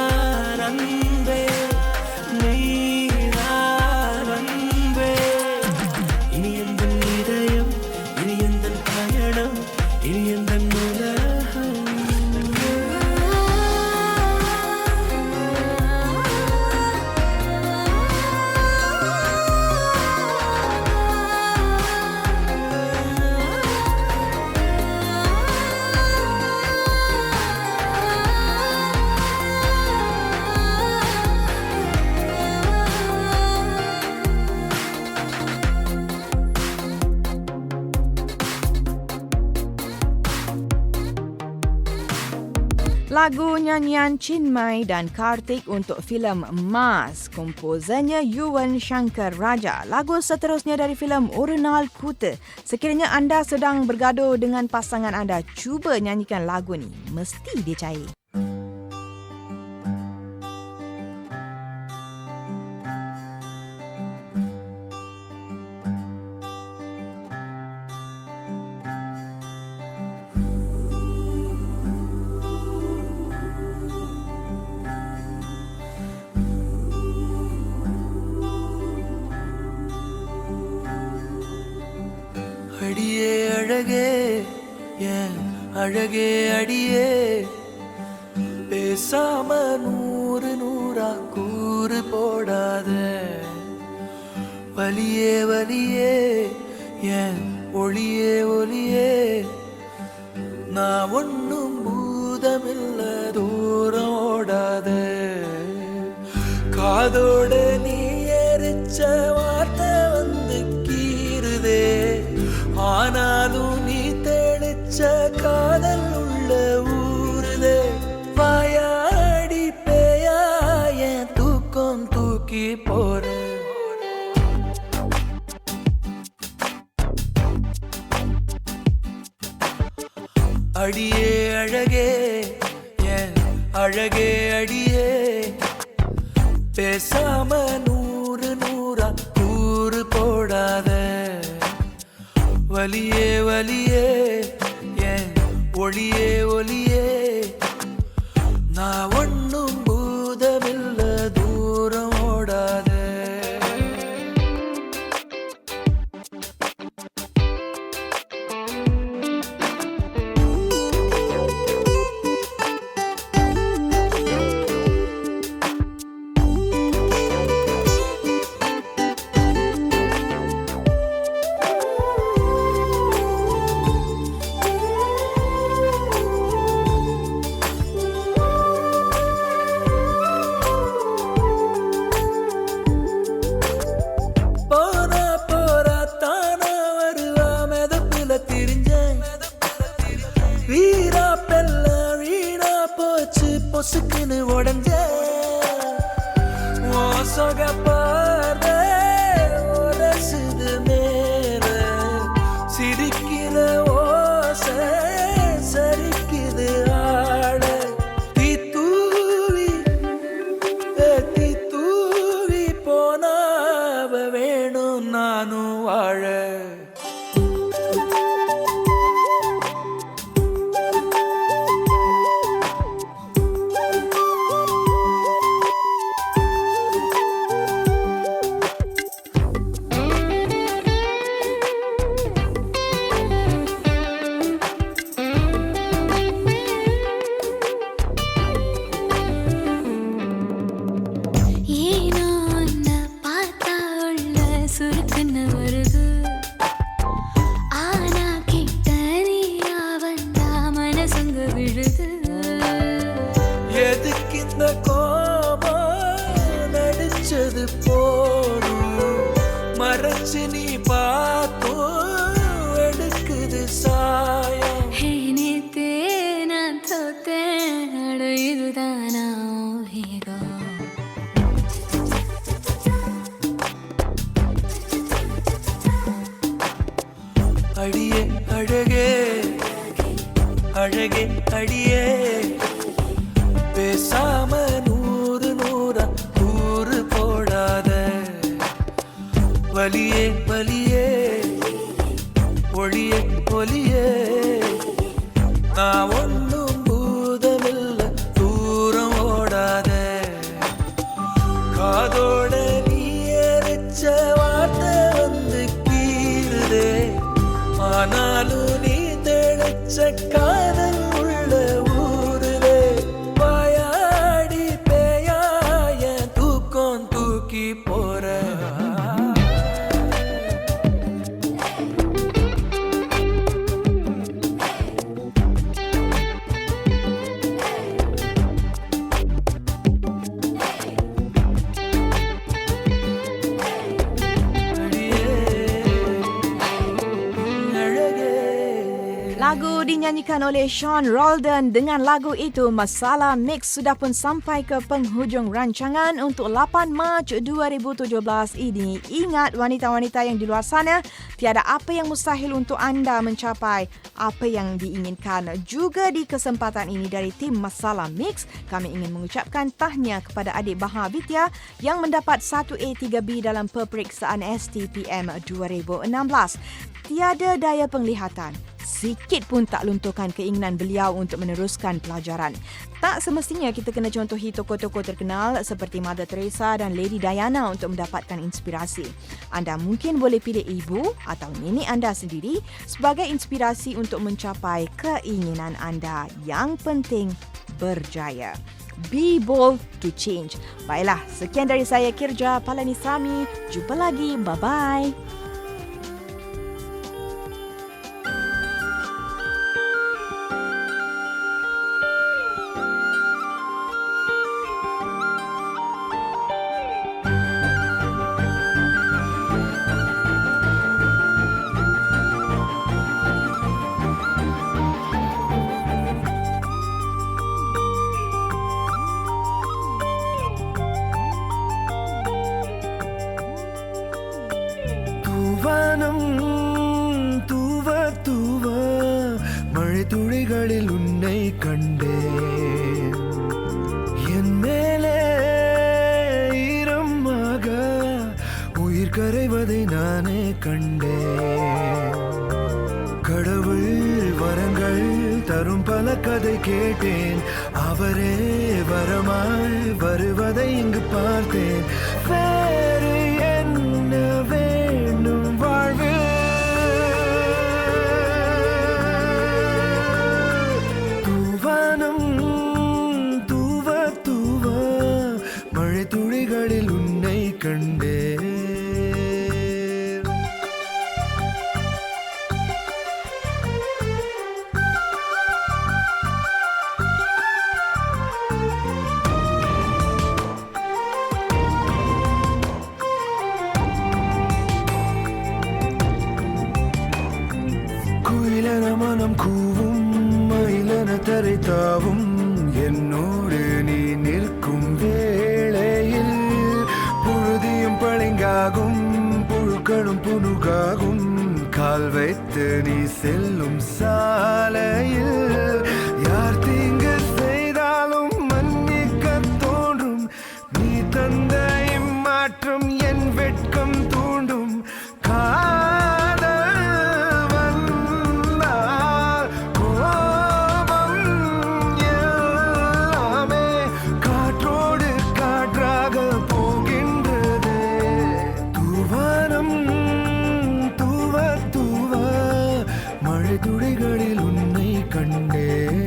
Lagu nyanyian Chinmay dan Karthik untuk filem Mas, komposernya Yuvan Shankar Raja. Lagu seterusnya dari filem Oru-Naal Kutha. Sekiranya anda sedang bergaduh dengan pasangan anda, cuba nyanyikan lagu ni, mesti dia cair. அடியே அழகே ஏன் அழகே அடியே பேசாம நூறு நூறா கூறு போடாத வலியே வலியே ஏன் ஒளியே ஒளியே நான் ஒன்னும் பூதமில்ல தூரம் ஓடாத காதோட நீ எரிச்ச வார்த்தை வந்து கீறுதே ஆனாலும் நீ தெளிச்ச காதல் உள்ள ஊருதே வாயாடி பேயா என் தூக்கம் தூக்கி போற அடியே அழகே என் அழகே அடியே பேசாம நூறு நூறா கூறு போடாத வலியே வலியே ஏன் ஒளியே ஒளியே நான் ஒன்னும் பூதமில்ல தூரம் ஓடாத பொசுக்குன்னு உடஞ்ச சொக பார்வை உரசுது மேல சிரிக்கிற ஓசை சரிக்குது ஆட தீ தூவி போனாவ வேணும் நானும் வாழ மறைச்சு நீ பார்த்தோ எடுக்குது சாயம் நேத்தே நான் தோத்தேன் இதுதானா அடியே அழகே அழகே அடியே பேசாம நூறு நூறா கூறு போடாத வலியே வலியே ஒளியே ஒளியே நான் ஒன்னும் பூதமில்ல தூரம் ஓடாத காதோட நீ எரிச்ச வார்த்தை வந்து கீறுதே ஆனாலும் நீ தெளிச்ச காதல் உள்ள ஊருதே வாயாடி பேயா என் தூக்கம் தூக்கி போற dinyanyikan oleh Sean Roldan dengan lagu itu, Masalah Mix sudah pun sampai ke penghujung rancangan untuk 8 Mac 2017 ini. Ingat wanita-wanita yang di luar sana, tiada apa yang mustahil untuk anda mencapai apa yang diinginkan. Juga di kesempatan ini dari tim Masalah Mix, kami ingin mengucapkan tahniah kepada adik Baha Vidya yang mendapat 1A 3B dalam peperiksaan STPM 2016. Tiada daya penglihatan, sikit pun tak lunturkan keinginan beliau untuk meneruskan pelajaran. Tak semestinya kita kena contohi tokoh-tokoh terkenal seperti Mother Teresa dan Lady Diana untuk mendapatkan inspirasi. Anda mungkin boleh pilih ibu atau nenek anda sendiri sebagai inspirasi untuk mencapai keinginan anda. Yang penting, berjaya. Be bold to change. Baiklah, sekian dari saya Kirja Palanisamy. Jumpa lagi. Bye-bye. வானம் தூவ தூவ மழை துளிகளில் உன்னை கண்டேன். என் மேலே ஈரமாக உயிர் கரைவதை நானே கண்டேன். கடவுள் வரங்கள் தரும் பல கதை கேட்டேன். அவரே வரமாய் வருவதை இங்கு பார்த்தேன். வேறு என்ன வேண்டும் வாழ்வில்? தூவானம் தூவ தூவ மழை துளிகளில் உன்னை கண்டேன். குயிலென மனம் கூவும், மயிலென தரை தாவும், என்னோடு நீ நிற்கும் வேளையில் புழுதியும் பளிங்காகும், புழுக்களும் புனுகாகும். கால் வைத்து நீ செல்லும் சாலையில் யார் தீங்கு செய்தாலும் மன்னிக்க தோன்றும். நீ தந்த இம்மாற்றம் என் வெட்கம் தூண்டும். துளிகளில் உன்னை கண்டேன்.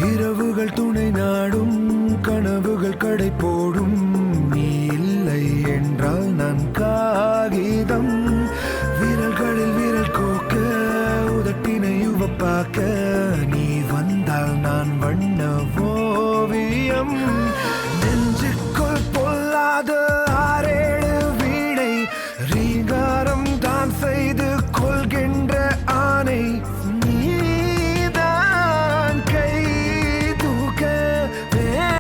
இரவுகள் துணை நாடும், கனவுகள் கடை போடும். நீ இல்லை என்றால் நான் காகிதம். விரல்களில் விரல் கோக்க, உதட்டினை உவப்பாக்க. நீ வந்தால் நான் வண்ண ஓவியம்.